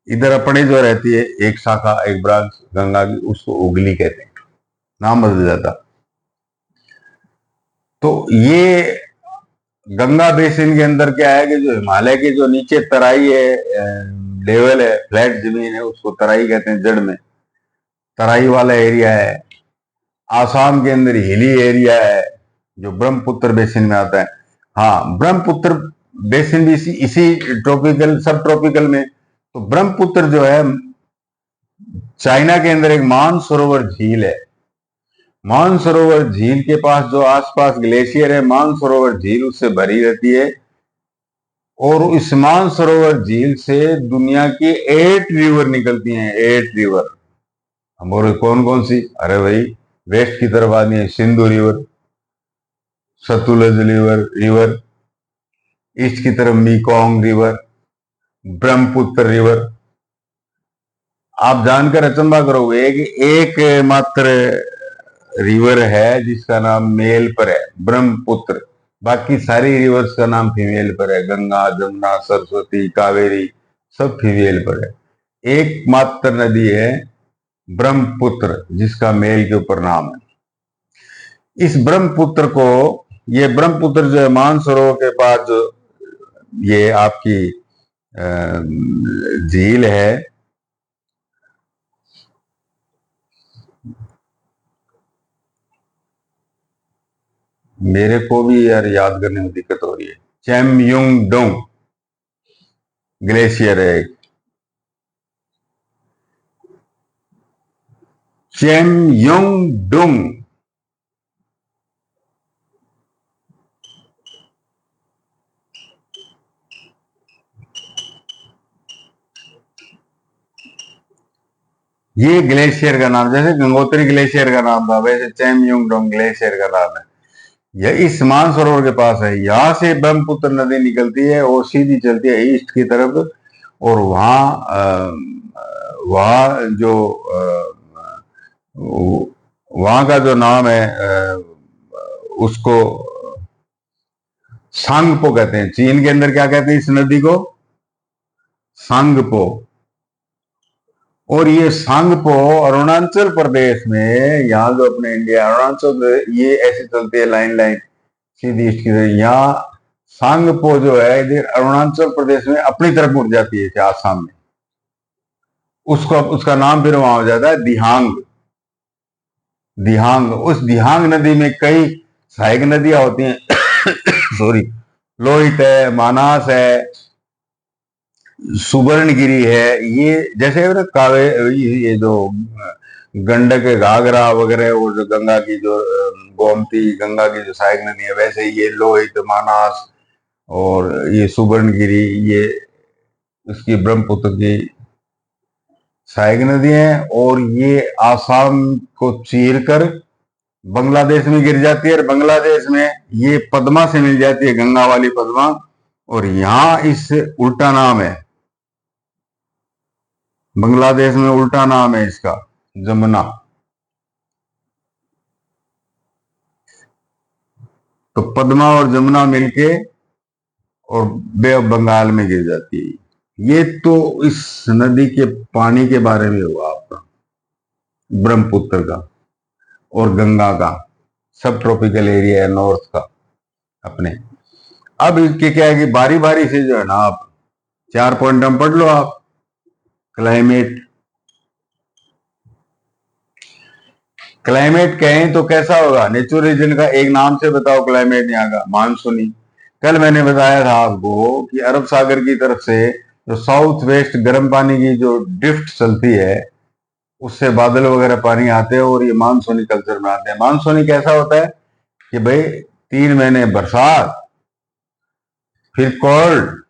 S1: इधर अपने जो रहती है एक शाखा, एक ब्रांच गंगा की, उसको उगली कहते हैं, नाम बदल जाता। तो ये गंगा बेसिन के अंदर क्या है कि जो हिमालय के जो नीचे तराई है, लेवल है, फ्लैट जमीन है, उसको तराई कहते हैं। जड़ में तराई वाला एरिया है। आसाम के अंदर हिली एरिया है जो ब्रह्मपुत्र बेसिन में आता है। हाँ, ब्रह्मपुत्र बेसिन भी इसी ट्रॉपिकल, सब ट्रॉपिकल में। तो ब्रह्मपुत्र जो है, चाइना के अंदर एक मानसरोवर झील है। मानसरोवर झील के पास जो आसपास ग्लेशियर है, मानसरोवर झील उससे भरी रहती है। और इस मानसरोवर झील से दुनिया की 8 रिवर निकलती हैं, 8 रिवर। हम बोले कौन कौन सी? अरे भाई, वेस्ट की तरफ आती है Sindhu river, Satluj river, east की तरफ मीकोंग रिवर, ब्रह्मपुत्र रिवर। आप जानकर अचंभा करोगे कि एक मात्र रिवर है जिसका नाम मेल पर है, ब्रह्मपुत्र। बाकी सारी रिवर्स का नाम फीमेल पर है, गंगा, जमुना, सरस्वती, कावेरी, सब फीमेल पर है। एकमात्र नदी है ब्रह्मपुत्र जिसका मेल के ऊपर नाम है। इस ब्रह्मपुत्र को, ये ब्रह्मपुत्र जो है मानसरोवर के पास जो ये आपकी झील है, मेरे को भी यार याद करने में दिक्कत हो रही है। चैमयुंग डोंग ग्लेशियर है एक, चैमयुंग डोंग। ये ग्लेशियर का नाम, जैसे गंगोत्री ग्लेशियर का नाम था, वैसे चेमयुंगडोंग ग्लेशियर का नाम है। यह इस मानसरोवर के पास है। यहाँ से ब्रह्मपुत्र नदी निकलती है और सीधी चलती है ईस्ट की तरफ। और वहाँ जो वहाँ का जो नाम है उसको सांगपो कहते हैं। चीन के अंदर क्या कहते हैं इस नदी को? सांगपो। और ये सांगपो अरुणाचल प्रदेश में, यहाँ जो अपने इंडिया अरुणाचल, ये ऐसे चलती है लाइन लाइन सीधी ईस्ट की तरफ। यहाँ सांगपो जो है इधर अरुणाचल प्रदेश में अपनी तरफ मुड़ जाती है आसाम में। उसका नाम फिर वहां हो जाता है दिहांग। दिहांग, उस दिहांग नदी में कई सहायक नदियां होती हैं सॉरी, लोहित है, मानस है, सुवर्णगिरी है। ये जैसे ना ये जो गंडक घाघरा वगैरह, और जो गंगा की जो गोमती गंगा की जो सहायक नदी है, वैसे ये लोहित, मानस और ये सुवर्णगिरी, ये उसकी ब्रह्मपुत्र की सहायक नदी है। और ये आसाम को चीर कर बांग्लादेश में गिर जाती है, और बांग्लादेश में ये पद्मा से मिल जाती है, गंगा वाली पद्मा। और यहां इस उल्टा नाम है, बांग्लादेश में उल्टा नाम है इसका जमुना। तो पद्मा और जमुना मिलके और बे ऑफ बंगाल में गिर जाती है। ये तो इस नदी के पानी के बारे में हुआ आपका, ब्रह्मपुत्र का और गंगा का। सब ट्रॉपिकल एरिया है नॉर्थ का अपने। अब इसके क्या है कि बारी बारी से जो है ना, आप 4 पॉइंट हम पढ़ लो आप। क्लाइमेट, क्लाइमेट कहें तो कैसा होगा? नेचुरल रीजन का एक नाम से बताओ क्लाइमेट यहाँ का। मानसूनी। कल मैंने बताया था आपको कि अरब सागर की तरफ से जो साउथ वेस्ट गर्म पानी की जो ड्रिफ्ट चलती है, उससे बादल वगैरह पानी आते हैं और ये मानसूनी कल्चर में आते हैं। मानसूनी कैसा होता है कि भाई 3 महीने बरसात, फिर कोल्ड,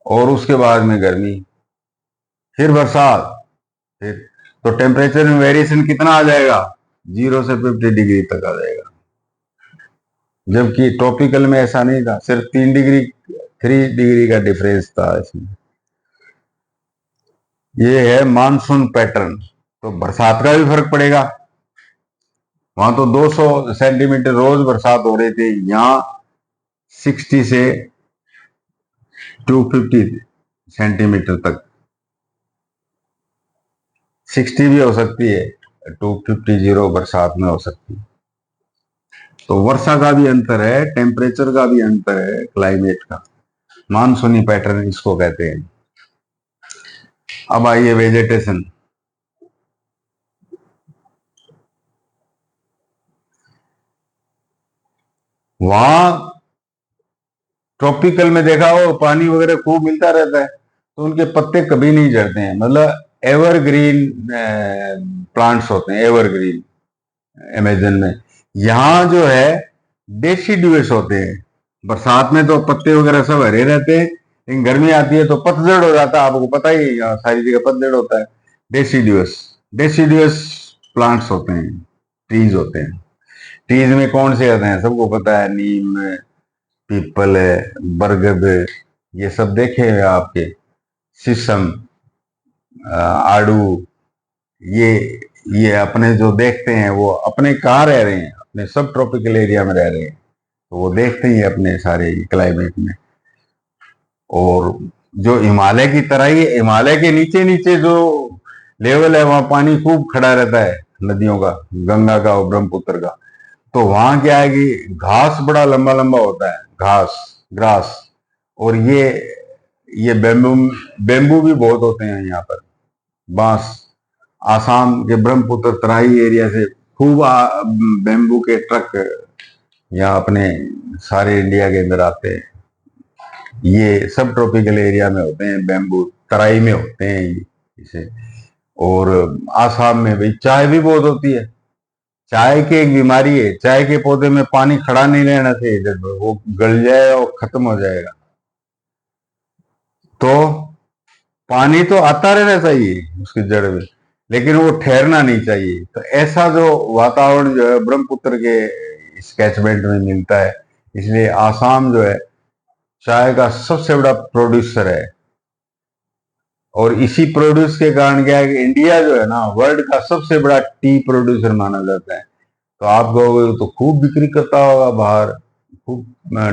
S1: और उसके बाद में गर्मी, फिर बरसात, फिर तो टेम्परेचर में वेरिएशन कितना आ जाएगा? 0 से 50 डिग्री तक आ जाएगा। जबकि ट्रॉपिकल में ऐसा नहीं था, सिर्फ 3 डिग्री का डिफरेंस था इसमें। ये है मानसून पैटर्न। तो बरसात का भी फर्क पड़ेगा। वहां तो 200 सेंटीमीटर रोज बरसात हो रही थी, यहाँ 60 से 250 सेंटीमीटर तक। 60 भी हो सकती है, 250 बरसात में हो सकती है। तो वर्षा का भी अंतर है, टेम्परेचर का भी अंतर है, क्लाइमेट का। मानसूनी पैटर्न इसको कहते हैं। अब आइए वेजिटेशन। वहां ट्रॉपिकल में देखा हो पानी वगैरह खूब मिलता रहता है, तो उनके पत्ते कभी नहीं झड़ते हैं। मतलब एवरग्रीन प्लांट्स होते हैं, एवरग्रीन अमेजन में। यहाँ जो है डेसिडुअस होते हैं। बरसात में तो पत्ते वगैरह सब हरे रहते हैं, लेकिन गर्मी आती है तो पतझड़ हो जाता है। आपको पता ही, यहाँ सारी जगह पतझड़ होता है। डेसिडुअस, डेसिडुअस प्लांट्स होते हैं, ट्रीज होते हैं। ट्रीज में कौन से आते हैं? सबको पता है, नीम, पीपल है, बरगद, ये सब देखे हैं आपके, शीशम, आड़ू। ये अपने जो देखते हैं, वो अपने कहाँ रह रहे हैं? अपने सब ट्रॉपिकल एरिया में रह रहे हैं, तो वो देखते ही अपने सारे क्लाइमेट में। और जो हिमालय की तरह ही, हिमालय के नीचे नीचे जो लेवल है, वहां पानी खूब खड़ा रहता है नदियों का, गंगा का और ब्रह्मपुत्र का। तो वहां क्या है कि घास बड़ा लंबा लंबा होता है, घास, ग्रास। और ये बेम्बू भी बहुत होते हैं यहाँ पर, बांस। आसाम के ब्रह्मपुत्र तराई एरिया से खूब बेम्बू के ट्रक यहाँ अपने सारे इंडिया के अंदर आते हैं। ये सब ट्रॉपिकल एरिया में होते हैं, बेम्बू तराई में होते हैं इसे। और आसाम में भाई चाय भी बहुत होती है। चाय की एक बीमारी है, चाय के पौधे में पानी खड़ा नहीं रहना चाहिए, जब वो गल जाए और खत्म हो जाएगा। तो पानी तो आता रहना चाहिए उसकी जड़ में, लेकिन वो ठहरना नहीं चाहिए। तो ऐसा जो वातावरण जो है ब्रह्मपुत्र के स्केचमेंट में मिलता है, इसलिए आसाम जो है चाय का सबसे बड़ा प्रोड्यूसर है। और इसी प्रोड्यूस के कारण क्या है कि इंडिया जो है ना वर्ल्ड का सबसे बड़ा टी प्रोड्यूसर माना जाता है। तो आप कहोगे तो खूब बिक्री करता होगा बाहर, खूब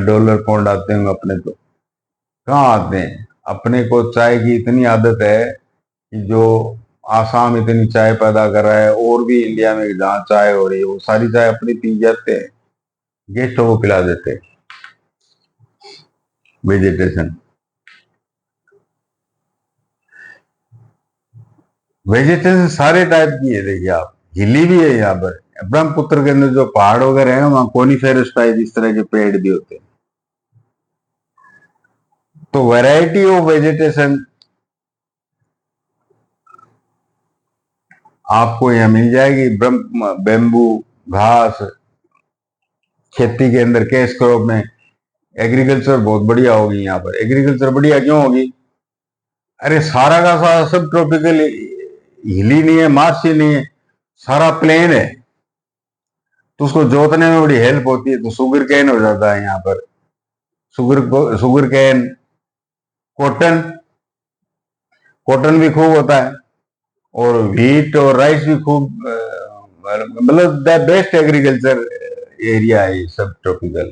S1: डॉलर पाउंड आते होंगे अपने, तो कहाँ आते हैं? अपने को चाय की इतनी आदत है कि जो आसाम इतनी चाय पैदा कर रहा है, और भी इंडिया में जहाँ चाय हो रही है वो सारी चाय अपनी पी जाते हैं, गेस्टों को पिला देते हैं। वेजिटेशन, वेजिटेशन सारे टाइप की है। देखिए आप, हिली भी है यहाँ पर, ब्रह्मपुत्र के अंदर जो पहाड़ वगैरह है वहां कोनिफेरस टाइप इस तरह के पेड़ भी होते हैं। तो वैरायटी ऑफ वेजिटेशन आपको यहाँ मिल जाएगी। ब्रह्म बेम्बू, घास, खेती के अंदर कैश क्रॉप में एग्रीकल्चर बहुत बढ़िया होगी। यहाँ पर एग्रीकल्चर बढ़िया क्यों होगी? अरे सारा का सारा सब ट्रॉपिकल, हिली नहीं है, मार्शी नहीं है, सारा प्लेन है। तो उसको जोतने में बड़ी हेल्प होती है। तो शुगर कैन हो जाता है यहाँ पर, शुगर कैन, कॉटन, कॉटन भी खूब होता है, और व्हीट और राइस भी खूब, मतलब द बेस्ट एग्रीकल्चर एरिया है सब ट्रॉपिकल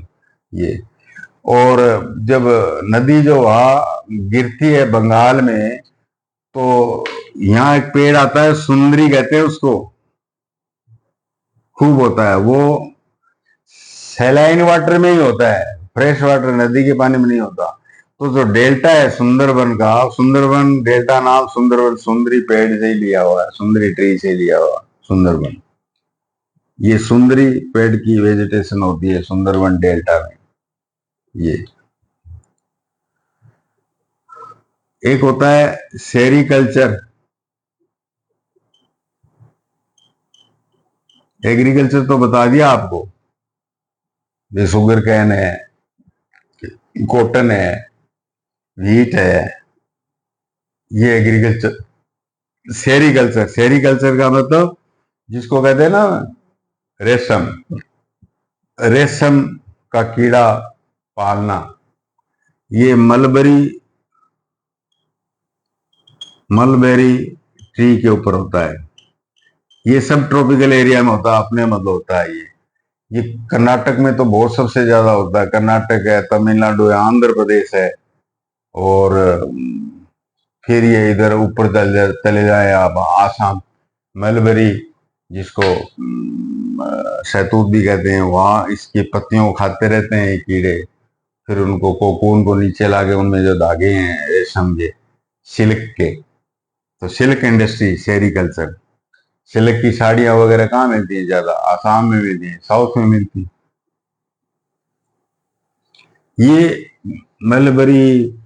S1: ये। और जब नदी जो वहां गिरती है बंगाल में, तो यहाँ एक पेड़ आता है, सुंदरी कहते हैं उसको, खूब होता है वो। सैलाइन वाटर में ही होता है, फ्रेश वाटर नदी के पानी में नहीं होता। तो जो डेल्टा है सुंदरबन का, सुंदरबन डेल्टा नाम सुंदरबन सुंदरी पेड़ से ही लिया हुआ है, सुंदरी ट्री से लिया हुआ सुंदरबन। ये सुंदरी पेड़ की वेजिटेशन होती है सुंदरबन डेल्टा में। ये एक होता है सेरिकल्चर, एग्रीकल्चर तो बता दिया आपको, ये शुगर कैन है, कॉटन है, व्हीट है, ये एग्रीकल्चर। सेरिकल्चर, सेरिकल्चर का मतलब जिसको कहते हैं ना रेशम, रेशम का कीड़ा पालना, ये मलबेरी ट्री के ऊपर होता है। ये सब ट्रॉपिकल एरिया में होता है, अपने मतलब होता है ये कर्नाटक में तो बहुत सबसे ज्यादा होता है। कर्नाटक है, तमिलनाडु है, आंध्र प्रदेश है, और फिर ये इधर ऊपर चले जाए आप, आसाम, मलबरी जिसको शहतूत भी कहते हैं, वहां इसकी पत्तियों को खाते रहते हैं ये कीड़े। फिर उनको कोकून को नीचे लाके उनमें जो धागे हैं रेशम के, सिल्क के, तो सिल्क इंडस्ट्री, सेरिकल्चर। सिल्क की साड़ियां वगैरह कहाँ मिलती है? ज्यादा आसाम में मिलती है, साउथ में मिलती है। ये मलबरी,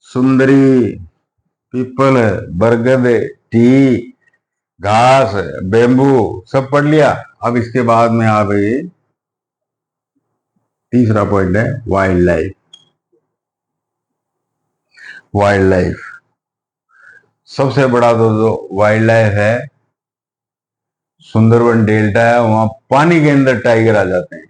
S1: सुंदरी, पीपल, बरगद, टी, घास, बेम्बू, सब पढ़ लिया। अब इसके बाद में आ गई तीसरा पॉइंट है वाइल्ड लाइफ। वाइल्ड लाइफ सबसे बड़ा तो जो वाइल्ड लाइफ है, सुंदरबन डेल्टा है, वहां पानी के अंदर टाइगर आ जाते हैं।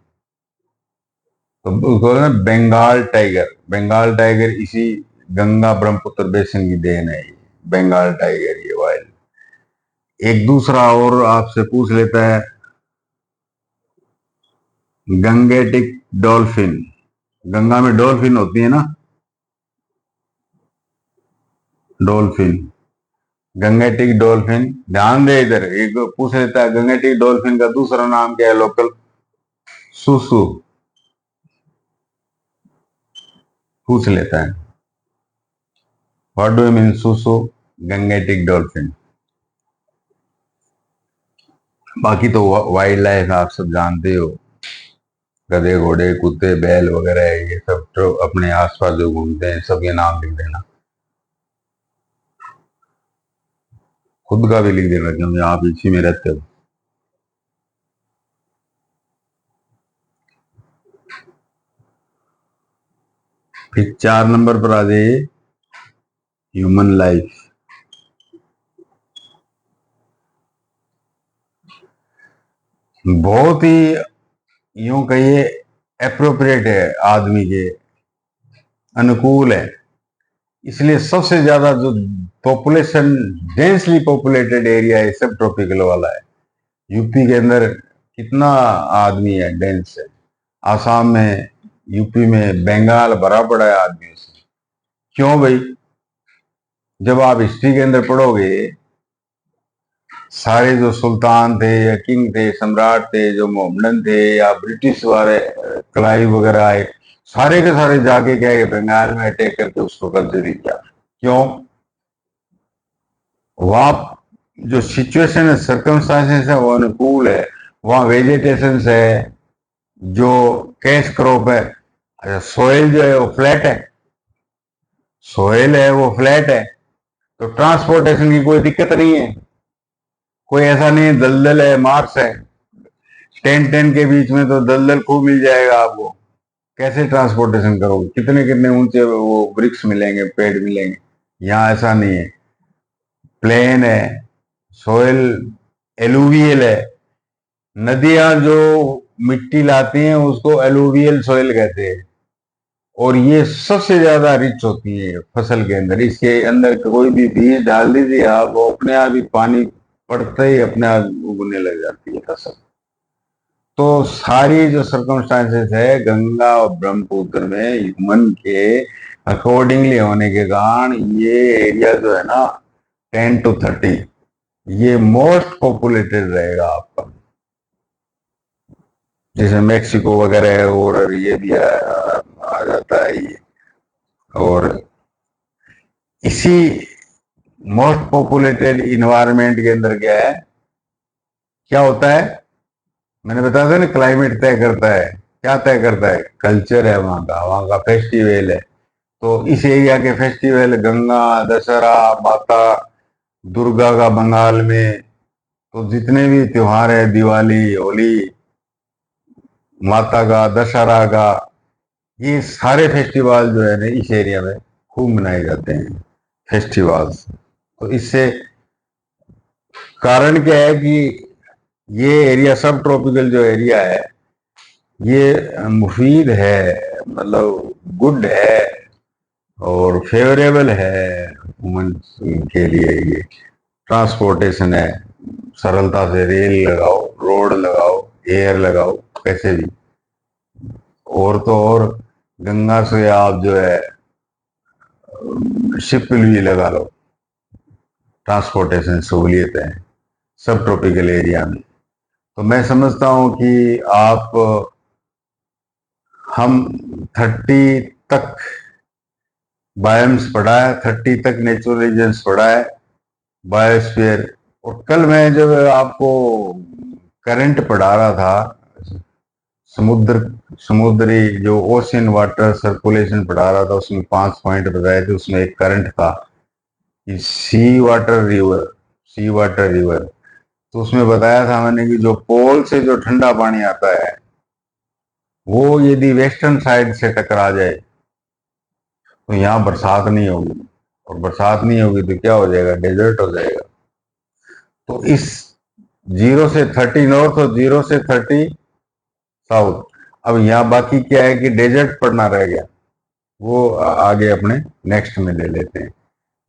S1: तो उसको ना बंगाल टाइगर, बंगाल टाइगर इसी गंगा ब्रह्मपुत्र बेसिन की देन है ये, बंगाल टाइगर ये वाइल्ड। एक दूसरा और आपसे पूछ लेता है, गंगेटिक डॉल्फिन। गंगा में डॉल्फिन होती है ना, डॉल्फिन, गंगेटिक डॉल्फिन। ध्यान दे इधर, एक पूछ लेता है गंगेटिक डॉल्फिन का दूसरा नाम क्या है लोकल? सुसु, पूछ लेता है, व्हाट डू यू मीन सुसु, गंगेटिक डॉल्फिन। बाकी तो वाइल्ड लाइफ आप सब जानते हो, गधे, घोड़े, कुत्ते, बैल वगैरह है, ये सब तो अपने आसपास जो घूमते हैं सबके नाम लिख देना, खुद का भी लिख देना क्योंकि आप इसी में रहते हो। फिर 4 नंबर पर आ जाइए, ह्यूमन लाइफ। बहुत ही, यूं कहिए, एप्रोप्रिएट है, आदमी के अनुकूल है। इसलिए सबसे ज्यादा जो पॉपुलेशन, डेंसली पॉपुलेटेड एरिया है, सब ट्रॉपिकल वाला है। यूपी के अंदर कितना आदमी है, डेंस है। आसाम में, यूपी में, बंगाल भरा पड़ा है आदमियों से। क्यों भाई? जब आप हिस्ट्री के अंदर पढ़ोगे, सारे जो सुल्तान थे या किंग थे, सम्राट थे, जो मोहम्मदन थे या ब्रिटिश वाले क्लाइव वगैरह आए, सारे के सारे जाके क्या है, बंगाल में अटैक करके उसको कब्जे किया। क्यों? वहां जो सिचुएशन है, सर्कमस्टांसेस है, वो अनुकूल है। वहां वेजिटेशन है, जो कैश क्रॉप है। अच्छा, सोयल जो है वो फ्लैट है, सोयल है वो फ्लैट है, तो ट्रांसपोर्टेशन की कोई दिक्कत नहीं है। कोई ऐसा नहीं है दलदल है, मार्स है, 10-10 के बीच में तो दलदल खूब मिल जाएगा आपको। कैसे ट्रांसपोर्टेशन करोगे? कितने कितने ऊंचे वो वृक्ष मिलेंगे, पेड़ मिलेंगे। यहाँ ऐसा नहीं है, प्लेन है, सोयल एलुवियल है। नदियां जो मिट्टी लाती हैं उसको एलुवियल सोयल कहते हैं। और ये सबसे ज्यादा रिच होती है फसल के अंदर। इसके अंदर कोई भी बीज डाल दीजिए आप, वो अपने आप ही पानी पड़ते ही अपने आप उगने लग जाती है फसल। तो सारी जो सर्कमस्टांसेस है गंगा और ब्रह्मपुत्र में ह्यूमन के अकॉर्डिंगली होने के कारण ये एरिया जो है ना, 10 to 30, ये मोस्ट पॉपुलेटेड रहेगा आपका। जैसे मेक्सिको वगैरह है, और ये भी आ जाता है ये। और इसी मोस्ट पॉपुलेटेड इन्वायरमेंट के अंदर क्या है, क्या होता है? मैंने बताया था ना, क्लाइमेट तय करता है। क्या तय करता है? कल्चर है वहाँ का फेस्टिवल है। तो इस एरिया के फेस्टिवल, गंगा, दशहरा, माता दुर्गा का बंगाल में, तो जितने भी त्योहार है, दिवाली, होली, माता का, दशहरा का, ये सारे फेस्टिवल जो है ना इस एरिया में खूब मनाए जाते हैं, फेस्टिवल्स। तो इससे कारण क्या है कि ये एरिया, सब ट्रॉपिकल जो एरिया है, ये मुफीद है, मतलब गुड है और फेवरेबल है वुमन के लिए। ये ट्रांसपोर्टेशन है, सरलता से रेल लगाओ, रोड लगाओ, एयर लगाओ, कैसे भी। और तो और गंगा से आप जो है शिप भी लगा लो, ट्रांसपोर्टेशन सहूलियत है सब ट्रॉपिकल एरिया में। तो मैं समझता हूं कि आप, हम 30 तक बायोम्स पढ़ा है, 30 तक नेचुरल रीजन्स पढ़ा है, बायोस्फीयर। और कल मैं जब आपको करंट पढ़ा रहा था, समुद्र समुद्री जो ओशियन वाटर सर्कुलेशन पढ़ा रहा था, उसमें 5 पॉइंट बताए थे। उसमें एक करंट था कि सी वाटर रिवर। तो उसमें बताया था मैंने कि जो पोल से जो ठंडा पानी आता है, वो यदि वेस्टर्न साइड से टकरा जाए तो यहाँ बरसात नहीं होगी। और बरसात नहीं होगी तो क्या हो जाएगा? डेजर्ट हो जाएगा। तो इस 0 से 30 नॉर्थ और 0 से 30 साउथ। अब यहाँ बाकी क्या है कि डेजर्ट पड़ना रह गया, वो आगे अपने नेक्स्ट में ले लेते हैं।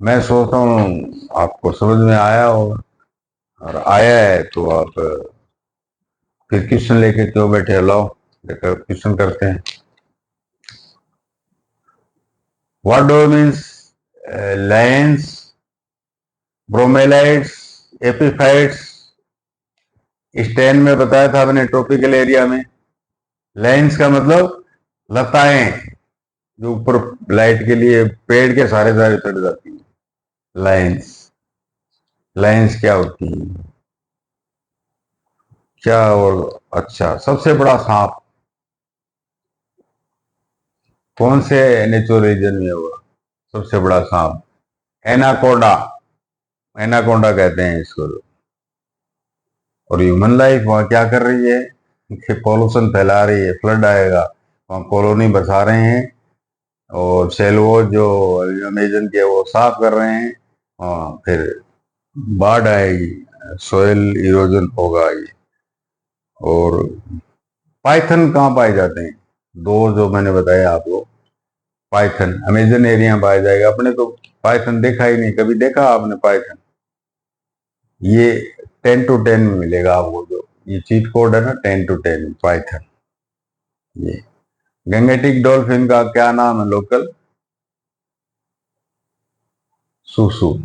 S1: मैं सोचता हूँ आपको समझ में आया हो, और आया है तो आप फिर क्वेश्चन लेके क्यों बैठे? लाओ लेकर क्वेश्चन करते हैं। What do means lianas, bromeliads, epiphytes? स्टेन में बताया था मैंने, ट्रॉपिकल एरिया में लाइन्स का मतलब लताएं, जो ऊपर लाइट के लिए पेड़ के सारे सारे चढ़ जाती है। लाइन्स, लाइन्स क्या होती है? क्या? और अच्छा, सबसे बड़ा सांप कौन से नेचुरल रीजन में होगा? सबसे बड़ा सांप एनाकोंडा, एनाकोंडा कहते हैं इसको। और ह्यूमन लाइफ वहां क्या कर रही है कि पॉल्यूशन फैला रही है, फ्लड आएगा, वहां कॉलोनी बसा रहे हैं, और सेलवो जो अमेजन के वो साफ कर रहे हैं। फिर बाढ़ आएगी, सोयल इरोजन होगा ये। और पाइथन कहाँ पाए जाते हैं? दो जो मैंने बताया आपको, पाइथन अमेजन एरिया में पाया जाएगा। अपने तो पाइथन देखा ही नहीं, कभी देखा आपने पाइथन? ये 10 to 10 में मिलेगा आपको, जो ये चीट कोड है ना, 10 to 10 पाइथन। ये गंगेटिक डॉल्फिन का क्या नाम है लोकल? सुसु।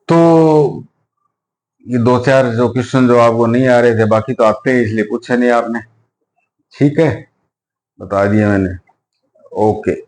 S1: तो ये दो चार जो क्वेश्चन जो आपको नहीं आ रहे थे, बाकी तो आते हैं, इसलिए पूछे नहीं आपने। ठीक है, बता दिया मैंने। ओके।